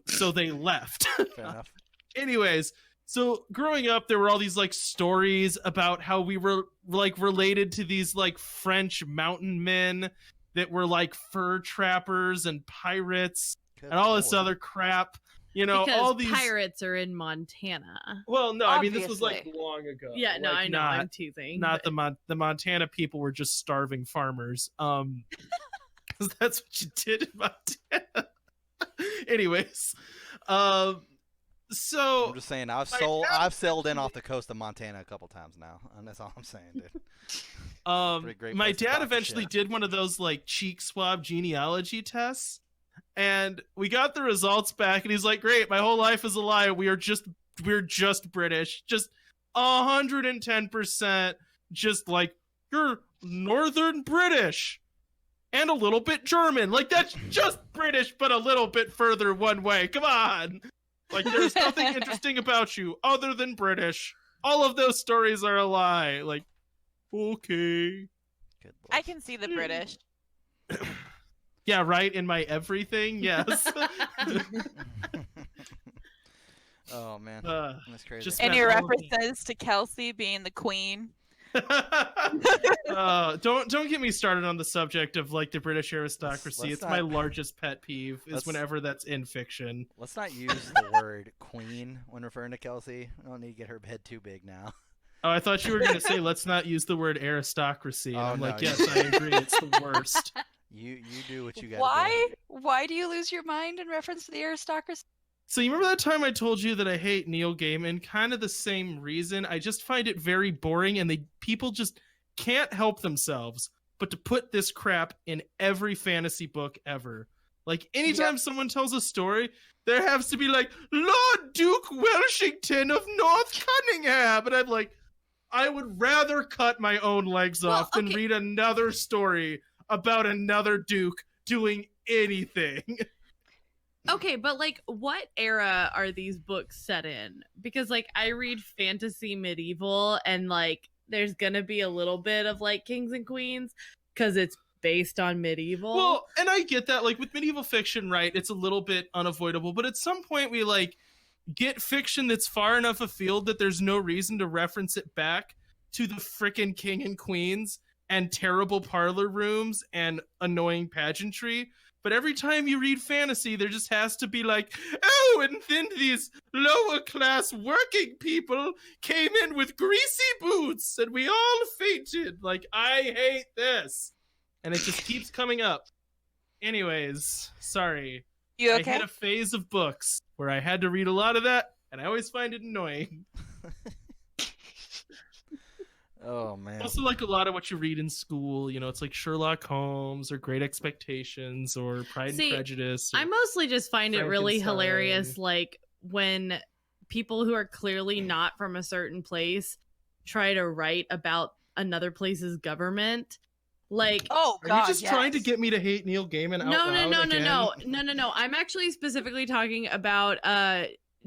So they left. Fair enough. Anyways, so growing up, there were all these like stories about how we were like related to these like French mountain men that were like fur trappers and pirates Good and all this lord. other crap. You know, Because all these. pirates are in Montana. Well, no, I mean this was like Obviously. long ago. Yeah, no, Like, I know. Not, I'm teasing. not but- the Montana people were just starving farmers. 'Cause that's what you did in Montana. Anyways, so I'm just saying I've My sailed in off the coast of Montana a couple times now, and that's all I'm saying, dude. Pretty great my place to dad pop the eventually shit. did one of those like cheek swab genealogy tests, and we got the results back, and he's like, "Great, my whole life is a lie. We're just British, just 110%, just like you're Northern British." And a little bit German. Like, that's just British, but a little bit further one way. Come on. Like, there's nothing interesting about you other than British. All of those stories are a lie. Like, okay. Good I lord. can see the British. Yeah, right? In my everything? Yes. Oh man, Uh, that's crazy. just- Any Spent all of references to Kelsey being the queen? don't get me started on the subject of like the British aristocracy. let's It's my not- largest pet peeve is let's- whenever that's in fiction. Let's not use the word queen when referring to Kelsey. I don't need to get her head too big now. Oh, I thought you were gonna say let's not use the word aristocracy. And Oh, I'm no, like, you- yes, I agree. It's the worst. You do what you got. Why do you lose your mind in reference to the aristocracy? So you remember that time I told you that I hate Neil Gaiman? Kind of the same reason. I just find it very boring, and people just can't help themselves but to put this crap in every fantasy book ever. Like anytime someone tells a story, there has to be like Lord Duke Welshington of North Cunningham, and I'm like, I would rather cut my own legs off than read another story about another duke doing anything. Okay, but like, what era are these books set in? Because like, I read fantasy medieval, and like, there's gonna be a little bit of like kings and queens because it's based on medieval. Well, and I get that, like with medieval fiction, right? It's a little bit unavoidable, but at some point we like get fiction that's far enough afield that there's no reason to reference it back to the frickin' king and queens and terrible parlor rooms and annoying pageantry. But every time you read fantasy, there just has to be like, oh, and then these lower class working people came in with greasy boots and we all fainted. Like, I hate this. And it just keeps coming up. Anyways, sorry. You okay? I hit a phase of books where I had to read a lot of that, and I always find it annoying. Oh man. Also, like a lot of what you read in school, you know, it's like Sherlock Holmes or Great Expectations or Pride and Prejudice. I mostly just find it really Frankenstein. hilarious, like when people who are clearly not from a certain place try to write about another place's government. Like, Oh Are God, you just yes. trying to get me to hate Neil Gaiman out no, loud again? no. I'm actually specifically talking about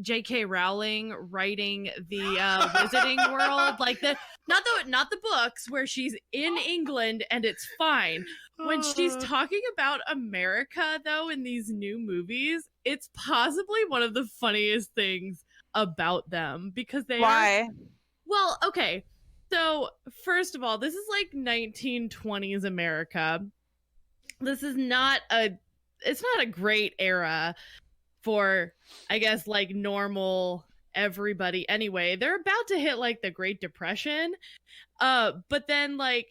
J.K. Rowling writing the Wizarding World, like not the books where she's in England and it's fine. When she's talking about America, though, in these new movies, it's possibly one of the funniest things about them because they Why? Well, okay. So, first of all, this is like 1920s America. This is it's not a great era for, I guess, like normal everybody anyway. They're about to hit like the Great Depression. But then like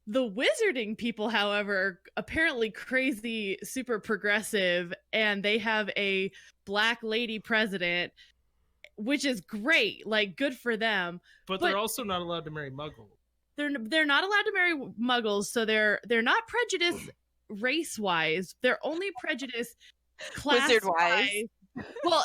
the wizarding people, however, are apparently crazy, super progressive, and they have a black lady president, which is great, like good for them. But But- they're also not allowed to marry muggles. They're not allowed to marry muggles, so they're not prejudiced race wise. They're only prejudiced class Wizard-wise. wise. Well,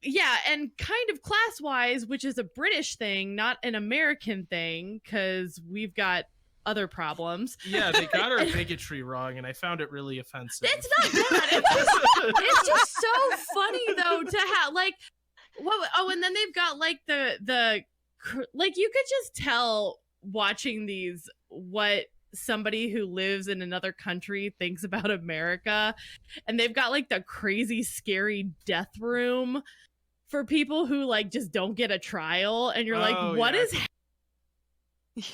yeah, and kind of class wise, which is a British thing, not an American thing, because we've got other problems. Yeah, they got our bigotry wrong, and I found it really offensive. It's not that. It's just so funny though to have like. And then they've got like the like you could just tell watching these what somebody who lives in another country thinks about America, and they've got like the crazy scary death room for people who like just don't get a trial, and you're Oh, like, what yeah. is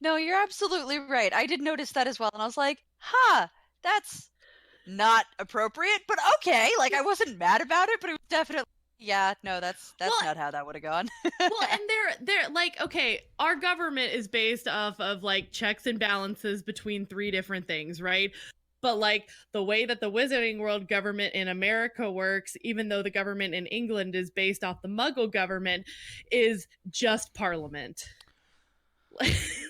No, you're absolutely right. I did notice that as well, and I was like, huh, that's not appropriate, but okay. Like, I wasn't mad about it, but it was definitely, yeah, no, that's Well, not how that would have gone. well, and they're like, okay, our government is based off of like checks and balances between three different things, right? But like the way that the Wizarding World government in America works, even though the government in England is based off the Muggle government, is just Parliament.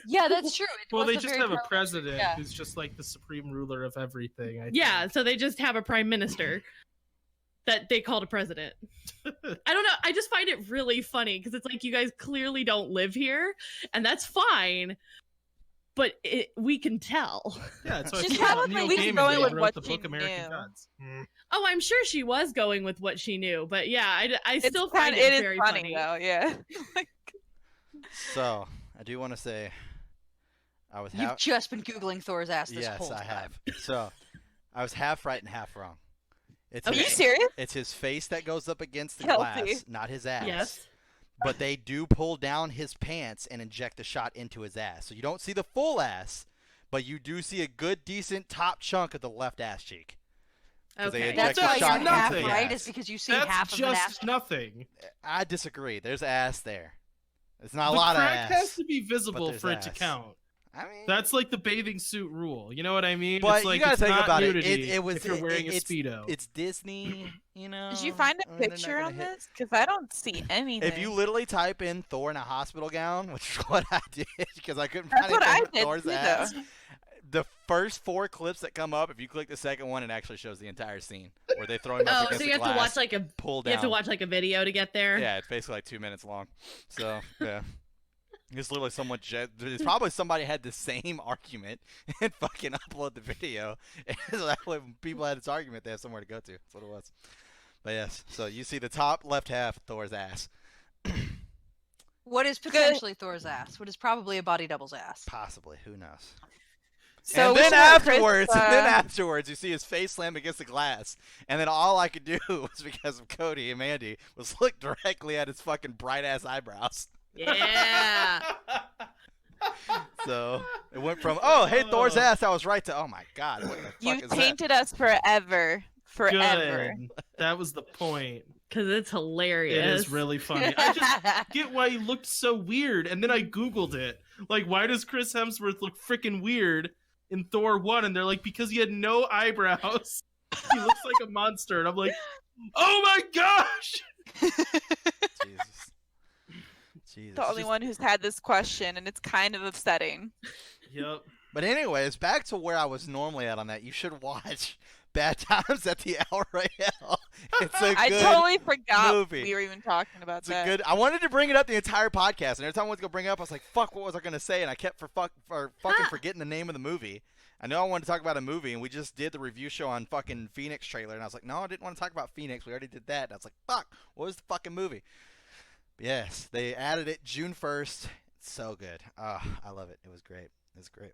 Yeah, that's true. It Well, was they a just very have a parliamentary- president yeah. who's just like the supreme ruler of everything. I think. Yeah, so they just have a prime minister that they called a president. I don't know. I just find it really funny because it's like you guys clearly don't live here, and that's fine. But we can tell. Yeah, so She's I thought probably Neil at least Gaiman going with wrote what the she book American knew. Gods. Mm. Oh, I'm sure she was going with what she knew, but yeah, I It's still find it it is very funny, funny. though. Yeah. So I do want to say, I was You've half. just been Googling Thor's ass this Yes, whole I time. have. So I was half right and half wrong. It's Are you his, serious? it's his face that goes up against the Kelsey. glass, not his ass. Yes. But they do pull down his pants and inject the shot into his ass. So you don't see the full ass, but you do see a good, decent top chunk of the left ass cheek. 'Cause they Okay. inject That's the why shot you're half nothing. right, is because you see That's half of an ass. just nothing. I disagree. There's ass there. It's not a The lot of crack ass. has to be visible there's for it to ass. count. I mean, That's like the bathing suit rule. You know what I mean? But it's like you gotta it's think not about it. nudity It was if you're wearing a it's, speedo. It's Disney, you know. Did you find a I mean, they're not picture gonna on hit- this? Because I don't see anything. If you literally type in Thor in a hospital gown, which is what I did because I couldn't That's find what I anything with did Thor's too, though. ass, the first 4 clips that come up, if you click the second one, it actually shows the entire scene where they throw him up Oh, against so the you have glass, to watch like a pull down. you have to watch like a video to get there. Yeah, it's basically like 2 minutes long. So yeah, it's literally someone. It's probably somebody had the same argument and fucking upload the video. And that way, when people had this argument, they have somewhere to go to. That's what it was. But yes, so you see the top left half of Thor's ass. What is potentially Thor's ass? What is probably a body double's ass? Possibly, who knows? So and we then should let Chris, afterwards, you see his face slam against the glass, and then all I could do was because of Cody and Mandy was look directly at his fucking bright ass eyebrows. Yeah. So it went from hey Thor's ass, I was right, to oh my god, what the fuck You is that? tainted us forever. Forever. Good. That was the point. Because it's hilarious. It is really funny. I just get why he looked so weird, and then I googled it. Like, why does Chris Hemsworth look freaking weird in Thor 1? And they're like, because he had no eyebrows. He looks like a monster. And I'm like, oh my gosh! Jesus. The only one who's had this question, and it's kind of upsetting. Yep. But anyways, back to where I was normally at on that. You should watch Bad Times at the El Royale. It's a good I totally forgot movie. we were even talking about It's that. a good. I wanted to bring it up the entire podcast, and every time I went to go bring it up, I was like, "Fuck, what was I gonna say?" And I kept fucking forgetting the name of the movie. I know I wanted to talk about a movie, and we just did the review show on fucking Phoenix trailer, and I was like, "No, I didn't want to talk about Phoenix. We already did that." And I was like, "Fuck, what was the fucking movie?" But yes, they added it June 1st. It's so good. I love it. It was great. It's great.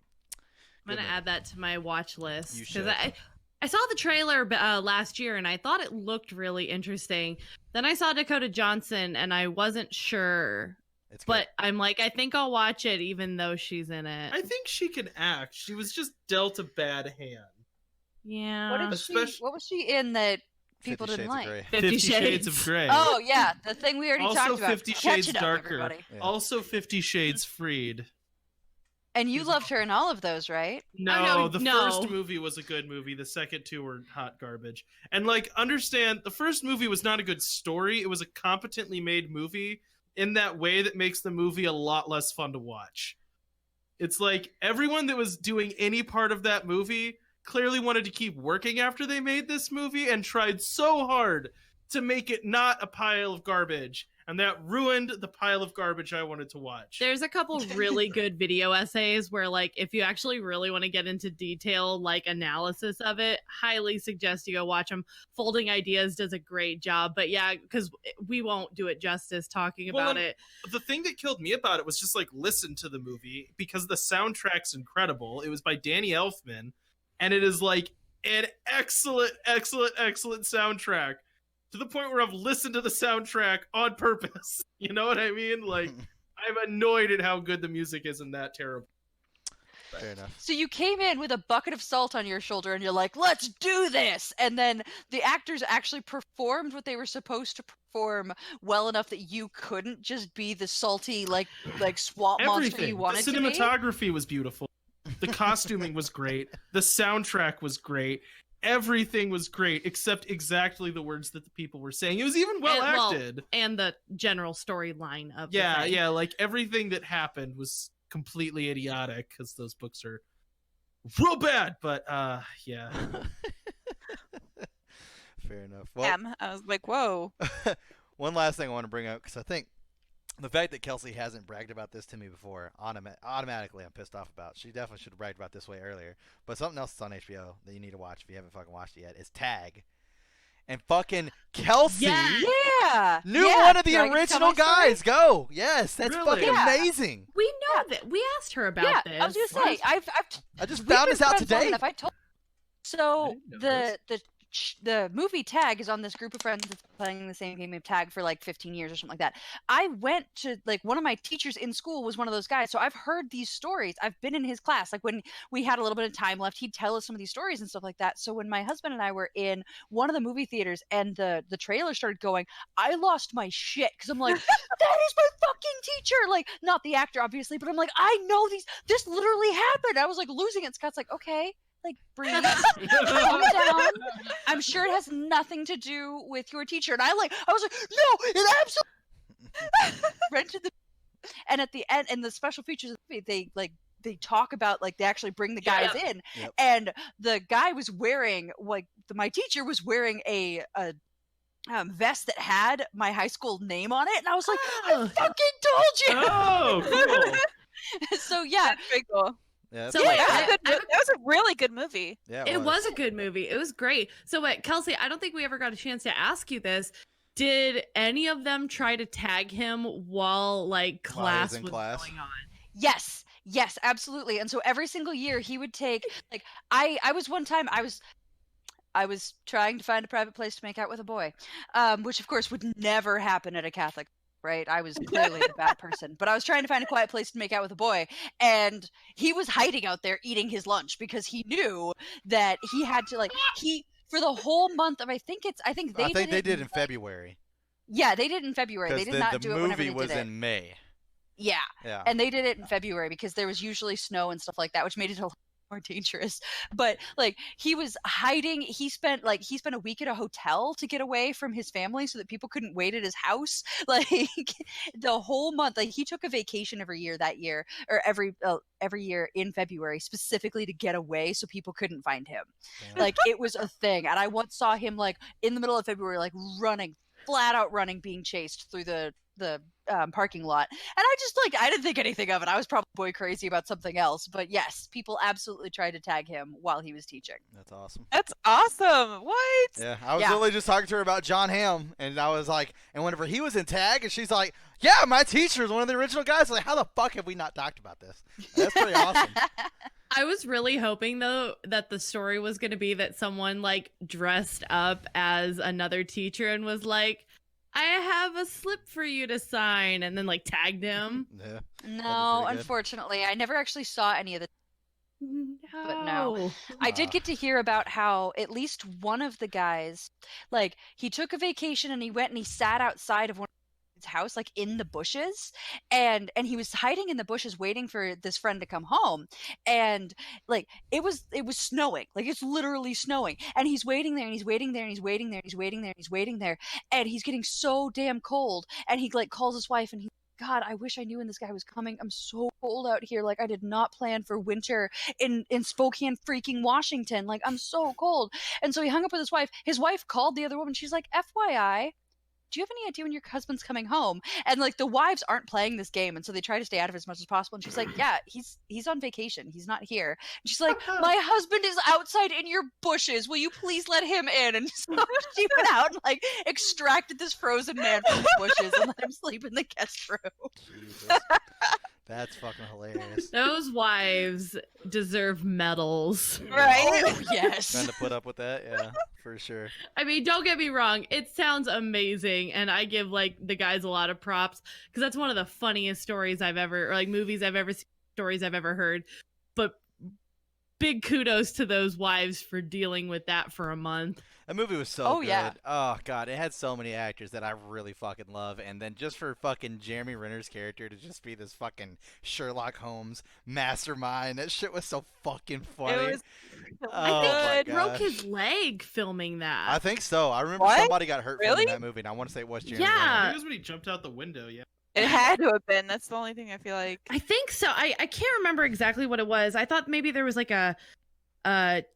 I'm gonna add that to my watch list You because should. I saw the trailer last year and I thought it looked really interesting. Then I saw Dakota Johnson and I wasn't sure, It's good. but I'm like, I think I'll watch it even though she's in it. I think she can act. She was just dealt a bad hand. Yeah. What was she in that 50 people didn't Shades like? of Grey. 50 Shades of Grey. Oh yeah, the thing we already Also talked about. 50 Catch Shades it up, Darker. everybody. Yeah. Also 50 Shades Freed. And you loved her in all of those, right? No, the no. first movie was a good movie. The second two were hot garbage. And like, understand, the first movie was not a good story. It was a competently made movie in that way that makes the movie a lot less fun to watch. It's like everyone that was doing any part of that movie clearly wanted to keep working after they made this movie and tried so hard to make it not a pile of garbage. And that ruined the pile of garbage I wanted to watch. There's a couple really good video essays where, like, if you actually really want to get into detail, like, analysis of it, highly suggest you go watch them. Folding Ideas does a great job, but yeah, because we won't do it justice talking about it. The thing that killed me about it was just, like, listen to the movie, because the soundtrack's incredible. It was by Danny Elfman, and it is, like, an excellent, excellent, excellent soundtrack. To the point where I've listened to the soundtrack on purpose. You know what I mean? Like, I'm annoyed at how good the music is and that terrible. Fair enough. So you came in with a bucket of salt on your shoulder and you're like, let's do this. And then the actors actually performed what they were supposed to perform well enough that you couldn't just be the salty, like swamp monster Everything. you wanted The to be. cinematography was beautiful. The costuming was great. The soundtrack was great. Everything was great except exactly the words that the people were saying. It was even well acted. And the general storyline of the Yeah, thing. yeah, like everything that happened was completely idiotic because those books are real bad, but yeah. Fair enough. Well, I was like, whoa. one last thing I want to bring up, because I think the fact that Kelsey hasn't bragged about this to me before, automatically I'm pissed off about. She definitely should have bragged about this way earlier. But something else that's on HBO that you need to watch if you haven't fucking watched it yet is Tag. And fucking Kelsey Yeah. knew Yeah. one of the Do I get to tell original my story? guys. Go. Yes, that's Really? fucking Yeah. amazing. We know that. We asked her about Yeah, this. I was gonna say, I just we've found been this out friends long today. enough, I told. So didn't know the movie Tag is on this group of friends that's playing the same game of Tag for like 15 years or something like that. I went to, like, one of my teachers in school was one of those guys, so I've heard these stories. I've been in his class. Like, when we had a little bit of time left, he'd tell us some of these stories and stuff like that. So when my husband and I were in one of the movie theaters and the trailer started going, I lost my shit because I'm like, that is my fucking teacher. Like, not the actor, obviously, but I'm like, I know this literally happened. I was like losing it. Scott's like, okay, like, breathe, calm down. I'm sure it has nothing to do with your teacher. And I was like, no, it absolutely rented the. And at the end, and the special features of the movie, they talk about like they actually bring the guys in, Yep. and the guy was wearing my teacher was wearing a vest that had my high school name on it, and I was like, I Oh. fucking told you. Oh, cool. So yeah, That's pretty cool. Yeah, So that's wait, nice. That was a really good movie. Yeah, It was a good movie. It was great. So, wait, Kelsey, I don't think we ever got a chance to ask you this. Did any of them try to tag him while like While he was class in was class? going on? yes, absolutely. And so every single year he would take like I was one time I was trying to find a private place to make out with a boy, which of course would never happen at a Catholic. Right, I was clearly the bad person, but I was trying to find a quiet place to make out with a boy, and he was hiding out there eating his lunch because he knew that he had to for the whole month of I think they did in February. Yeah, they did in February. They Because did not the do it whenever movie they was did it. in May. Yeah, Yeah. and they did it in February because there was usually snow and stuff like that, which made it a lot more dangerous. But like he was hiding. He spent a week at a hotel to get away from his family so that people couldn't wait at his house. Like the whole month. Like he took a vacation every year that year, or every year in February specifically to get away so people couldn't find him. Yeah. Like it was a thing. And I once saw him like in the middle of February, like running, flat out running, being chased through the parking lot, and I didn't think anything of it. I was probably boy crazy about something else, but yes, people absolutely tried to tag him while he was teaching. That's awesome. That's awesome. What? Yeah, I was Yeah. literally just talking to her about John Hamm, and I was like, and whenever he was in tag, and she's like, yeah, my teacher is one of the original guys. Like, how the fuck have we not talked about this? That's pretty awesome. I was really hoping though that the story was going to be that someone like dressed up as another teacher and was like, I have a slip for you to sign, and then like tagged him. Yeah. No, pretty good. unfortunately, I never actually saw any of the. But no. No. I did get to hear about how at least one of the guys, like he took a vacation and he went and he sat outside of one of his house, like in the bushes, and he was hiding in the bushes waiting for this friend to come home, and like it was snowing, like it's literally snowing, and he's waiting there and he's waiting there and he's waiting there and he's waiting there and he's waiting there, and he's getting so damn cold, and he like calls his wife and he. God, I wish I knew when this guy was coming. I'm so cold out here. Like I did not plan for winter in Spokane, freaking Washington. Like I'm so cold. And so he hung up with his wife. His wife called the other woman. She's like, FYI, do you have any idea when your husband's coming home? And like the wives aren't playing this game, and so they try to stay out of it as much as possible. And she's like, yeah, he's on vacation. He's not here. And she's like, my husband is outside in your bushes. Will you please let him in? And so she went out and like extracted this frozen man from the bushes and let him sleep in the guest room. Jesus. That's fucking hilarious. Those wives deserve medals. Right? Oh, yes. Trying to put up with that, yeah, for sure. I mean, don't get me wrong. It sounds amazing, and I give like the guys a lot of props because that's one of the funniest stories I've ever, or like movies I've ever seen, stories I've ever heard. But big kudos to those wives for dealing with that for a month. That movie was so Oh, good. yeah. Oh god, it had so many actors that I really fucking love, and then just for fucking Jeremy Renner's character to just be this fucking Sherlock Holmes mastermind, that shit was so fucking funny. It was so Oh, good. my He broke gosh. his leg filming that. I think so. I remember What? somebody got hurt Really? filming that movie, and I want to say it was Jeremy Yeah. I Renner. think it was when he jumped out the window. Yeah. It had to have been. That's the only thing I feel like. I think so. I can't remember exactly what it was. I thought maybe there was like a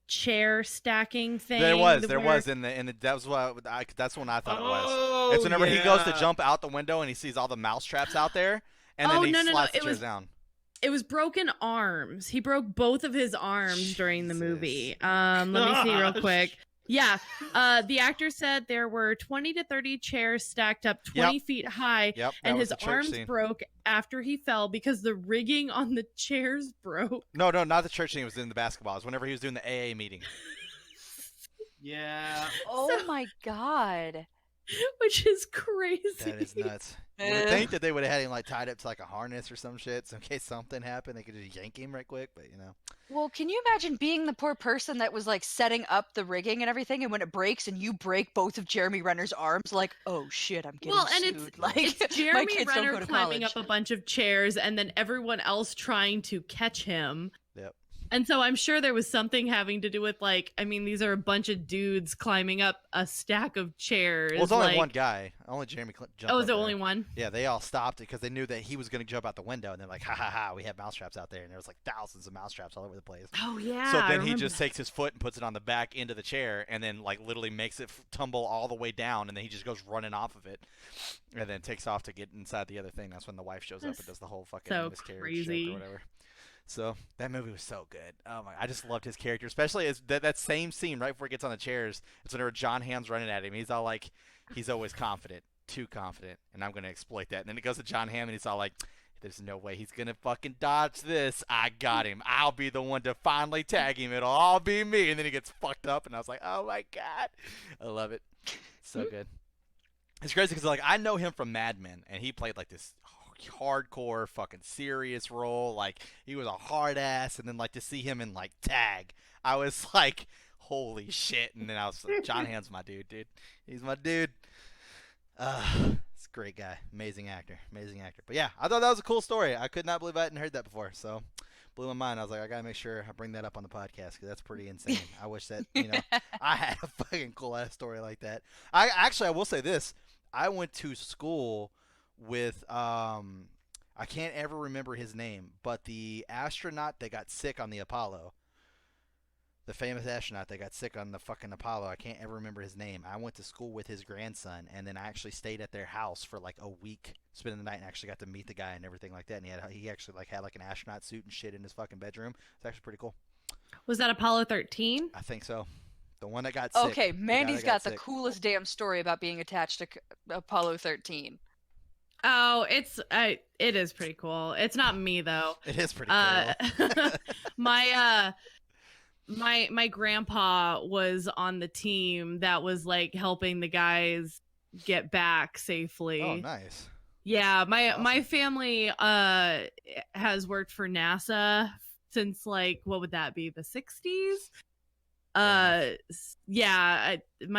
chair stacking thing. There was where- in the that was what that's when I thought it was. Oh, It's whenever he goes to yeah. jump out the window and he sees all the mouse traps out there, and Oh, then he no, slides the it chairs was- down. It was broken arms. He broke both of his arms during the Jesus. movie. Let me see real Gosh. quick. Yeah. The actor said there were 20 to 30 chairs stacked up 20 feet high, Yep, that and was his the church arms scene. broke after he fell because the rigging on the chairs broke. No, not the church scene. It was in the basketball. It was whenever he was doing the AA meeting. Yeah. Oh my god. Which is crazy. That is nuts. You would think that they would have had him like tied up to like a harness or some shit, so in case something happened, they could just yank him right quick. But you know, Well, can you imagine being the poor person that was like setting up the rigging and everything, and when it breaks and you break both of Jeremy Renner's arms, like, oh shit, I'm getting Well, and sued. Like, it's my Jeremy kids don't Renner go to climbing college. up a bunch of chairs and then everyone else trying to catch him. yep. And so I'm sure there was something having to do with like, I mean, these are a bunch of dudes climbing up a stack of chairs. Well, it's only like, one guy. Only Jeremy jumped Oh, up is it there. only one? Yeah, they all stopped because they knew that he was going to jump out the window, and they're like, ha ha ha, we have mousetraps out there, and there was like thousands of mousetraps all over the place. Oh yeah. So I then he remember just takes his foot and puts it on the back end of the chair, and then like literally makes it tumble all the way down, and then he just goes running off of it, and then takes off to get inside the other thing. That's when the wife shows up and That's does the whole fucking so miscarriage crazy. joke or whatever. So that movie was so good. Oh my! I just loved his character, especially as that same scene right before he gets on the chairs. It's whenever John Hamm's running at him. He's all like, he's always confident, too confident, and I'm gonna exploit that. And then it goes to John Hamm, and he's all like, there's no way he's gonna fucking dodge this. I got him. I'll be the one to finally tag him. It'll all be me. And then he gets fucked up, and I was like, oh my god, I love it. So good. It's crazy because like I know him from Mad Men, and he played like this hardcore fucking serious role. Like he was a hard ass, and then like to see him in like Tag, I was like, holy shit. And then I was like, John Hamm's my dude. He's my dude. It's a great guy, amazing actor. But yeah, I thought that was a cool story. I could not believe I hadn't heard that before, so blew my mind. I was like, I gotta make sure I bring that up on the podcast because that's pretty insane. I wish that I had a fucking cool ass story like that. I will say this. I went to school with I can't ever remember his name, but the astronaut that got sick on the Apollo, the famous astronaut that got sick on the fucking Apollo. I can't ever remember his name. I went to school with his grandson, and then I actually stayed at their house for like a week, spending the night, and actually got to meet the guy and everything like that. And he actually like had like an astronaut suit and shit in his fucking bedroom. It's actually pretty cool. Was that Apollo 13? I think so. The one that got sick. Okay, the guy Mandy's that got the sick. coolest damn story about being attached to Apollo 13. Oh, it is pretty cool. It's not me though. It is pretty cool. My grandpa was on the team that was like helping the guys get back safely. Oh, nice. Yeah, my Awesome. family has worked for NASA since like what would that be, the 60s? My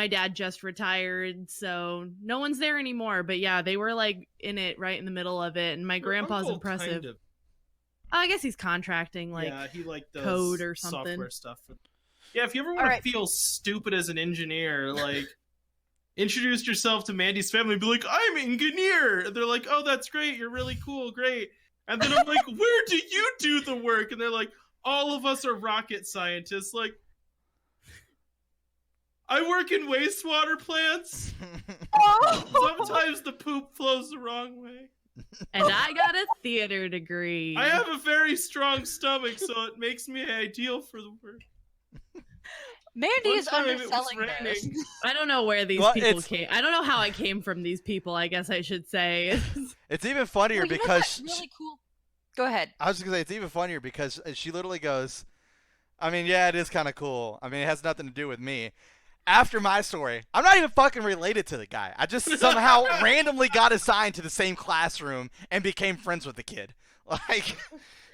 dad just retired, so no one's there anymore, but yeah, they were like in it right in the middle of it, and my Your grandpa's uncle impressive. kind of- I guess he's contracting like yeah, he like does code or something. software stuff. Yeah, if you ever want Alright. to feel stupid as an engineer, like introduce yourself to Mandy's family and be like, I'm an engineer. And they're like, oh, that's great. You're really cool. Great. And then I'm like, where do you do the work? And they're like, all of us are rocket scientists. Like, I work in wastewater plants. Sometimes the poop flows the wrong way. And I got a theater degree. I have a very strong stomach, so it makes me ideal for the work. Mandy One is time it was underselling this. raining. I don't know where these Well, people it's- came. I don't know how I came from these people, I guess I should say. It's even funnier Well, you know because what's really cool. Go ahead. I was just gonna say it's even funnier because she literally goes, I mean, yeah, it is kind of cool. I mean, it has nothing to do with me. After my story, I'm not even fucking related to the guy. I just somehow randomly got assigned to the same classroom and became friends with the kid. Like,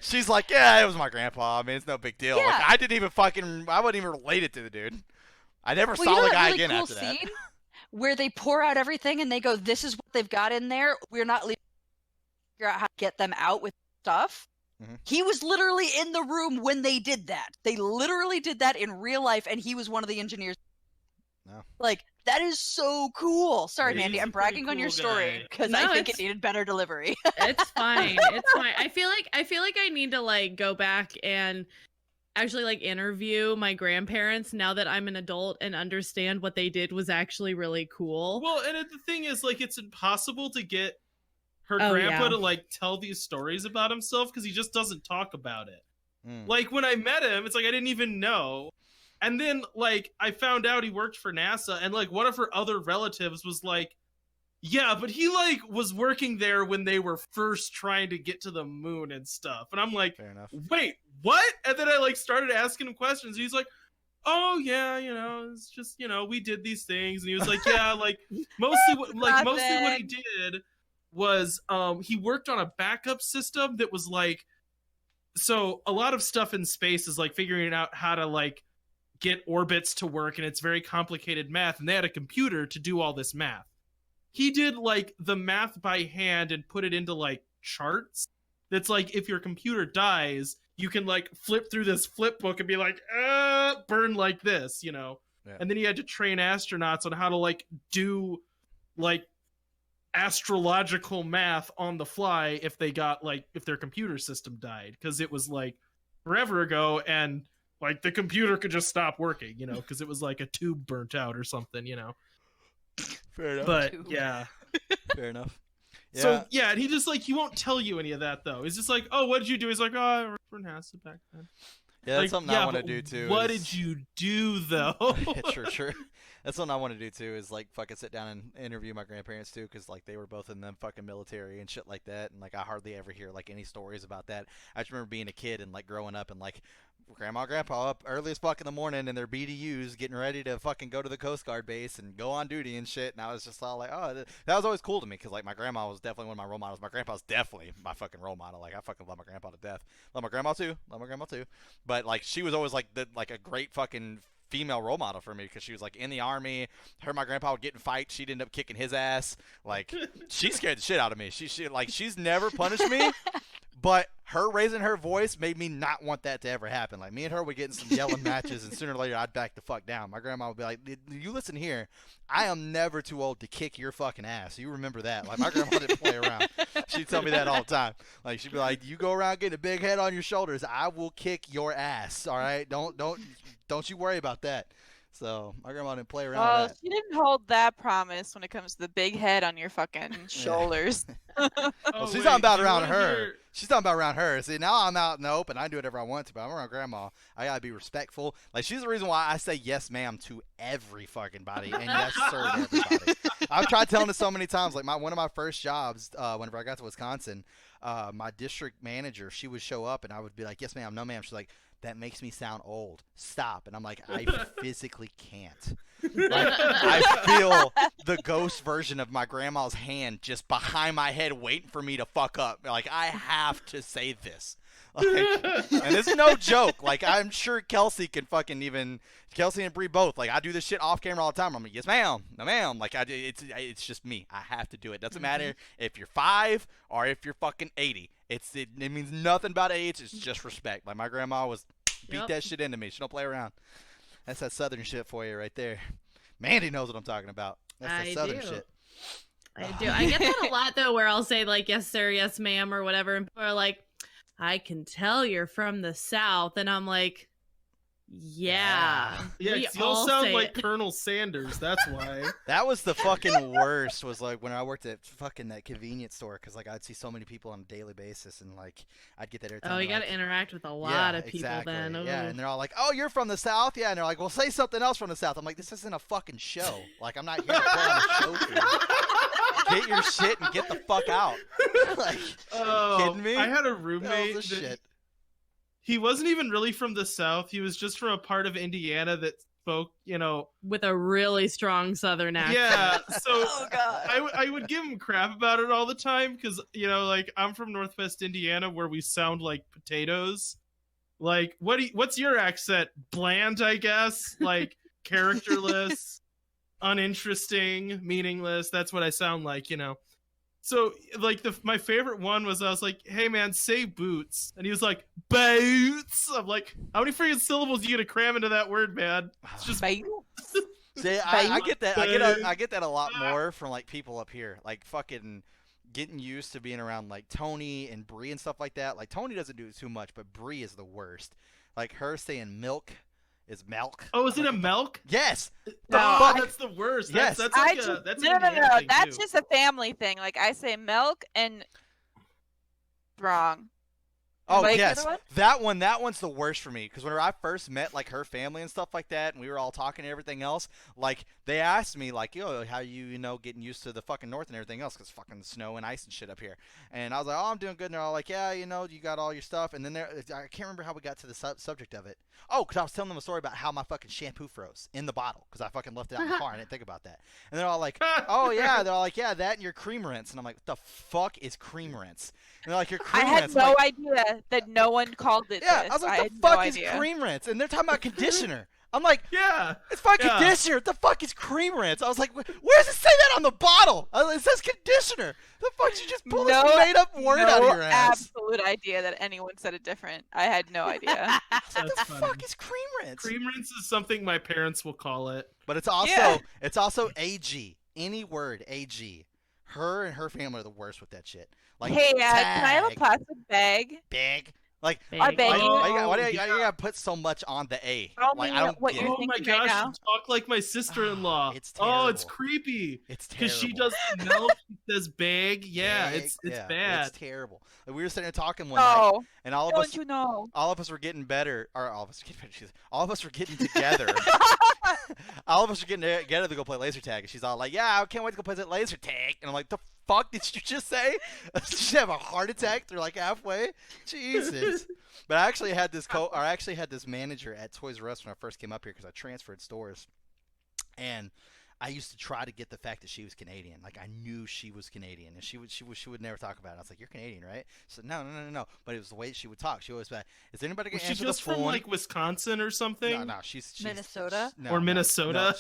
she's like, yeah, it was my grandpa. I mean, it's no big deal. Like, Yeah. I wasn't even related to the dude. I never Well, saw you know the that guy really again cool after that. scene where they pour out everything and they go, "This is what they've got in there. We're not leaving. Figure out how to get them out with stuff." Mhm. He was literally in the room when they did that. They literally did that in real life, and he was one of the engineers. No. Like, that is so cool. Sorry, He's Mandy, a I'm pretty bragging on your cool story guy. because No, I think it it's- needed better delivery. It's fine. It's fine. I feel like I need to like go back and actually like interview my grandparents now that I'm an adult and understand what they did was actually really cool. Well, and the thing is, like, it's impossible to get her Oh, grandpa yeah. to like tell these stories about himself because he just doesn't talk about it. Mm. Like when I met him, it's like I didn't even know. And then like I found out he worked for NASA, and like one of her other relatives was like, yeah, but he like was working there when they were first trying to get to the moon and stuff. And I'm like, Fair enough. wait, what? And then I like started asking him questions. And he's like, oh yeah, it's just we did these things. And he was like, yeah, like mostly what he did was he worked on a backup system that was like, so a lot of stuff in space is like figuring out how to like get orbits to work, and it's very complicated math, and they had a computer to do all this math. He did like the math by hand and put it into like charts that's like if your computer dies, you can like flip through this flip book and be like, burn like this, you know. Yeah. And then he had to train astronauts on how to like do like astrological math on the fly if they got like if their computer system died, because it was like forever ago and like the computer could just stop working, you know, because it was like a tube burnt out or something, you know. Fair enough. But Tube. yeah. Fair enough. Yeah. So yeah, and he just like he won't tell you any of that though. He's just like, oh, what did you do? He's like, oh, I worked for NASA back then. yeah, that's Like, something I want to but do too. What is- did you do though? Sure. That's something I want to do too. Is like fucking sit down and interview my grandparents too, because like they were both in the fucking military and shit like that, and like I hardly ever hear like any stories about that. I just remember being a kid and like growing up and like grandma and grandpa up early as fuck in the morning in their BDUs getting ready to fucking go to the Coast Guard base and go on duty and shit, and I was just all like, oh, that was always cool to me, because like my grandma was definitely one of my role models. My grandpa's definitely my fucking role model. Like I fucking love my grandpa to death. Love my grandma too. But like she was always like a great fucking female role model for me, because she was like in the army. Her and my grandpa would get in fights. She'd end up kicking his ass. Like she scared the shit out of me. She's never punished me, but her raising her voice made me not want that to ever happen. Like me and her would get in some yelling matches, and sooner or later I'd back the fuck down. My grandma would be like, "You listen here, I am never too old to kick your fucking ass. You remember that?" Like my grandma didn't play around. She'd tell me that all the time. Like she'd be like, "You go around getting a big head on your shoulders, I will kick your ass. All right, don't you worry about that." So my grandma didn't play around Well, with that. she didn't hold that promise when it comes to the big head on your fucking shoulders. Oh, Well, she's wait, talking about do you around wanna her. hear- She's talking about around her. See, now I'm out in the open. I can do whatever I want to, but I'm around grandma. I gotta be respectful. Like she's the reason why I say yes, ma'am, to every fucking body and yes, sir, to everybody. I've tried telling her so many times. Like one of my first jobs, whenever I got to Wisconsin, my district manager, she would show up and I would be like, yes, ma'am, no, ma'am. She's like, that makes me sound old. Stop. And I'm like, I physically can't. Like, I feel the ghost version of my grandma's hand just behind my head waiting for me to fuck up. Like, I have to say this. Like, and this is no joke. Like, I'm sure Kelsey can fucking even... Kelsey and Bree both. Like, I do this shit off camera all the time. I'm like, yes, ma'am. No, ma'am. Like, it's just me. I have to do it. Doesn't matter if you're 5 or if you're fucking 80. It means nothing about age. It's just respect. Like, my grandma was... beat Yep. that shit into me. She don't play around. That's that southern shit for you right there. Mandy knows what I'm talking about. That's that I southern do. shit. I do. I get that a lot though, where I'll say like yes sir, yes ma'am, or whatever, and people are like, I can tell you're from the South, and I'm like, yeah. Yeah, we 'cause you all all sound say like it. Colonel Sanders. That's why. That was the fucking worst. Was like when I worked at fucking that convenience store, because like I'd see so many people on a daily basis, and like I'd get that every time. Oh, you they're got to like, interact with a yeah, lot of people exactly. then. Yeah, Ooh. and they're all like, "Oh, you're from the South?" Yeah, and they're like, "Well, say something else from the South." I'm like, "This isn't a fucking show. Like, I'm not here to put on a show for you. Get your shit and get the fuck out." Like, Oh, kidding me? I had a hell roommate is that this shit? he wasn't even really from the South. He was just from a part of Indiana that spoke, With a really strong Southern accent. yeah. So Oh god. I would give him crap about it all the time because like I'm from Northwest Indiana where we sound like potatoes. Like what's your accent? Bland, I guess. Like characterless, uninteresting, meaningless. That's what I sound like. So like my favorite one was I was like, "Hey man, say boots," and he was like, "Boots." I'm like, "How many freaking syllables are you gonna cram into that word, man?" It's just Bye. See, I get that. I get that a lot more from like people up here, like fucking getting used to being around like Tony and Bree and stuff like that. Like Tony doesn't do it too much, but Bree is the worst. Like her saying milk is milk. Oh, is it a Like, milk? yes. No, Oh, I- that's the worst. Yes. That's I like just, that's no, an no, Indiana no. thing, That's too. just a family thing. Like I say milk and wrong. Oh Like the yes, other one? that one's the worst for me, because whenever I first met like her family and stuff like that, and we were all talking and everything else, like they asked me like, "Yo, how you getting used to the fucking north and everything else, because fucking snow and ice and shit up here," and I was like, "Oh, I'm doing good," and they're all like, "Yeah, you got all your stuff," and then I can't remember how we got to the subject of it. Oh, because I was telling them a story about how my fucking shampoo froze in the bottle because I fucking left it out in the car and didn't think about that, and they're all like, "Oh yeah," they're all like, "Yeah, that and your cream rinse," and I'm like, "What the fuck is cream rinse?" And they're like, "Your I cream had rinse." no I'm like, idea that no one called it yeah, this. I was like, I "The had fuck no is idea. cream rinse?" And they're talking about conditioner. I'm like, Yeah. it's fucking Yeah. conditioner. The fuck is cream rinse? I was like, where does it say that on the bottle? It says conditioner. The fuck did you just pull this made up word out of your ass? Absolute idea that anyone said it different. I had no idea. What the That's funny. fuck is cream rinse? Cream rinse is something my parents will call it. But it's also Yeah. AG. Any word AG. Her and her family are the worst with that shit. Like, Hey, can I have a tag, plastic bag? bag. Like, I beg you. why do you yeah. gotta put so much on the A? Tell Like, me I don't what get you're it. Oh my thinking right gosh, now. you talk like my sister-in-law. It's Oh, it's terrible. creepy. It's terrible. Because she does the milk, she says bag. Yeah, Bag, it's yeah, bad. It's terrible. Like, we were sitting there talking one night, Oh, and all of don't us, you know? all of us were getting better, or all of us were getting better. All of us were getting together. All of us were getting together to go play laser tag, and she's all like, "Yeah, I can't wait to go play that laser tag." And I'm like, "The fuck did you just say? Did she have a heart attack through like halfway? Jesus!" But I actually had this manager at Toys R Us when I first came up here because I transferred stores, and I used to try to get the fact that she was Canadian. Like, I knew she was Canadian, and she would never talk about it. I was like, "You're Canadian, right?" She said, No. But it was the way she would talk. She always said, "Is anybody Was gonna she answer the just from phone?" like Wisconsin or something? No, she's Minnesota? Or Minnesota?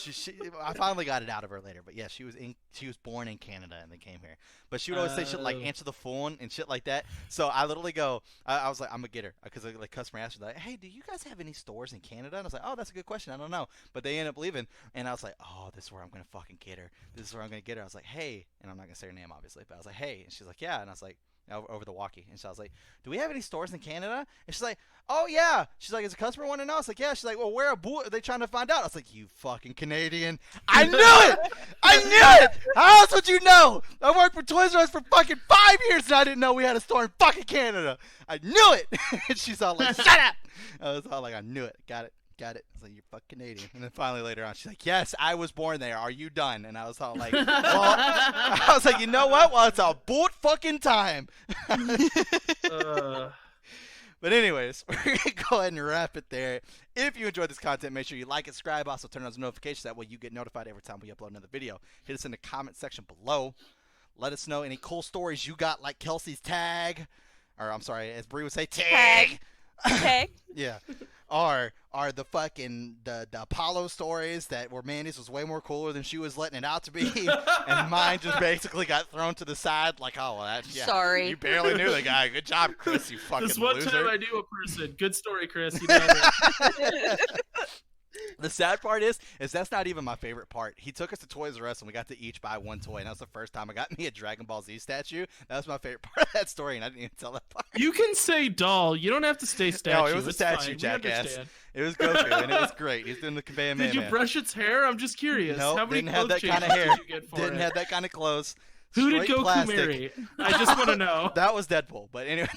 I finally got it out of her later, but yeah, she was born in Canada and then came here. But she would always say shit like Oh. answer the phone and shit like that. So I literally go, I was like, I'm gonna get her because like customer asked her like, "Hey, do you guys have any stores in Canada?" And I was like, "Oh, that's a good question. I don't know." But they ended up leaving, and I was like, "Oh, this is where I'm gonna fucking get her. This is where I'm gonna get her." I was like, "Hey," and I'm not gonna say her name obviously, but I was like, "Hey," and she's like, "Yeah," and I was like, over the walkie, and so I was like, "Do we have any stores in Canada?" And she's like, "Oh yeah." She's like, "Is a customer want to know?" I was like, "Yeah." She's like, "Well, where are they trying to find out?" I was like, "You fucking Canadian!" I knew it. I knew it. How else would you know? I worked for Toys R Us for fucking 5 years, and I didn't know we had a store in fucking Canada. I knew it. And she's all like, "Shut up!" I was all like, "I knew it. Got it." I was like, "You're fucking Canadian." And then finally later on, she's like, "Yes, I was born there. Are you done?" And I was all like, "Well," I was like, "You know what? Well, it's about fucking time." Uh, But anyways, we're going to go ahead and wrap it there. If you enjoyed this content, make sure you like and subscribe. Also, turn on those notifications. That way you get notified every time we upload another video. Hit us in the comment section below. Let us know any cool stories you got, like Kelsey's tag. Or, I'm sorry, as Bree would say, tag. Okay. Yeah. Or the fucking the Apollo stories that where Mandy's was way more cooler than she was letting it out to be, and mine just basically got thrown to the side like, "Oh, well, that's yeah. Sorry. You barely knew the guy. Good job, Chris. You fucking this one loser." time I knew a person. Good story, Chris. You know it. The sad part is that's not even my favorite part. He took us to Toys R Us and we got to each buy one toy, and that was the first time I got me a Dragon Ball Z statue. That was my favorite part of that story, and I didn't even tell that part. You can say doll. You don't have to stay statue. No, it was a It's statue, fine. We jackass. understand. It was Goku, and it was great. He's doing the Kamehameha Did you Man. brush its hair? I'm just curious. Nope, How many didn't have clothes that kind of changes hair. did you get for Didn't it? have that kind of clothes. Who did Straight Goku plastic. marry? I just want to know. That was Deadpool, but anyway.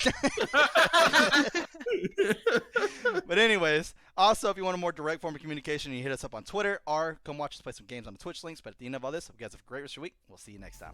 But anyways, also if you want a more direct form of communication, you hit us up on Twitter or come watch us play some games on the Twitch links. But at the end of all this, hope you guys have a great rest of your week. We'll see you next time.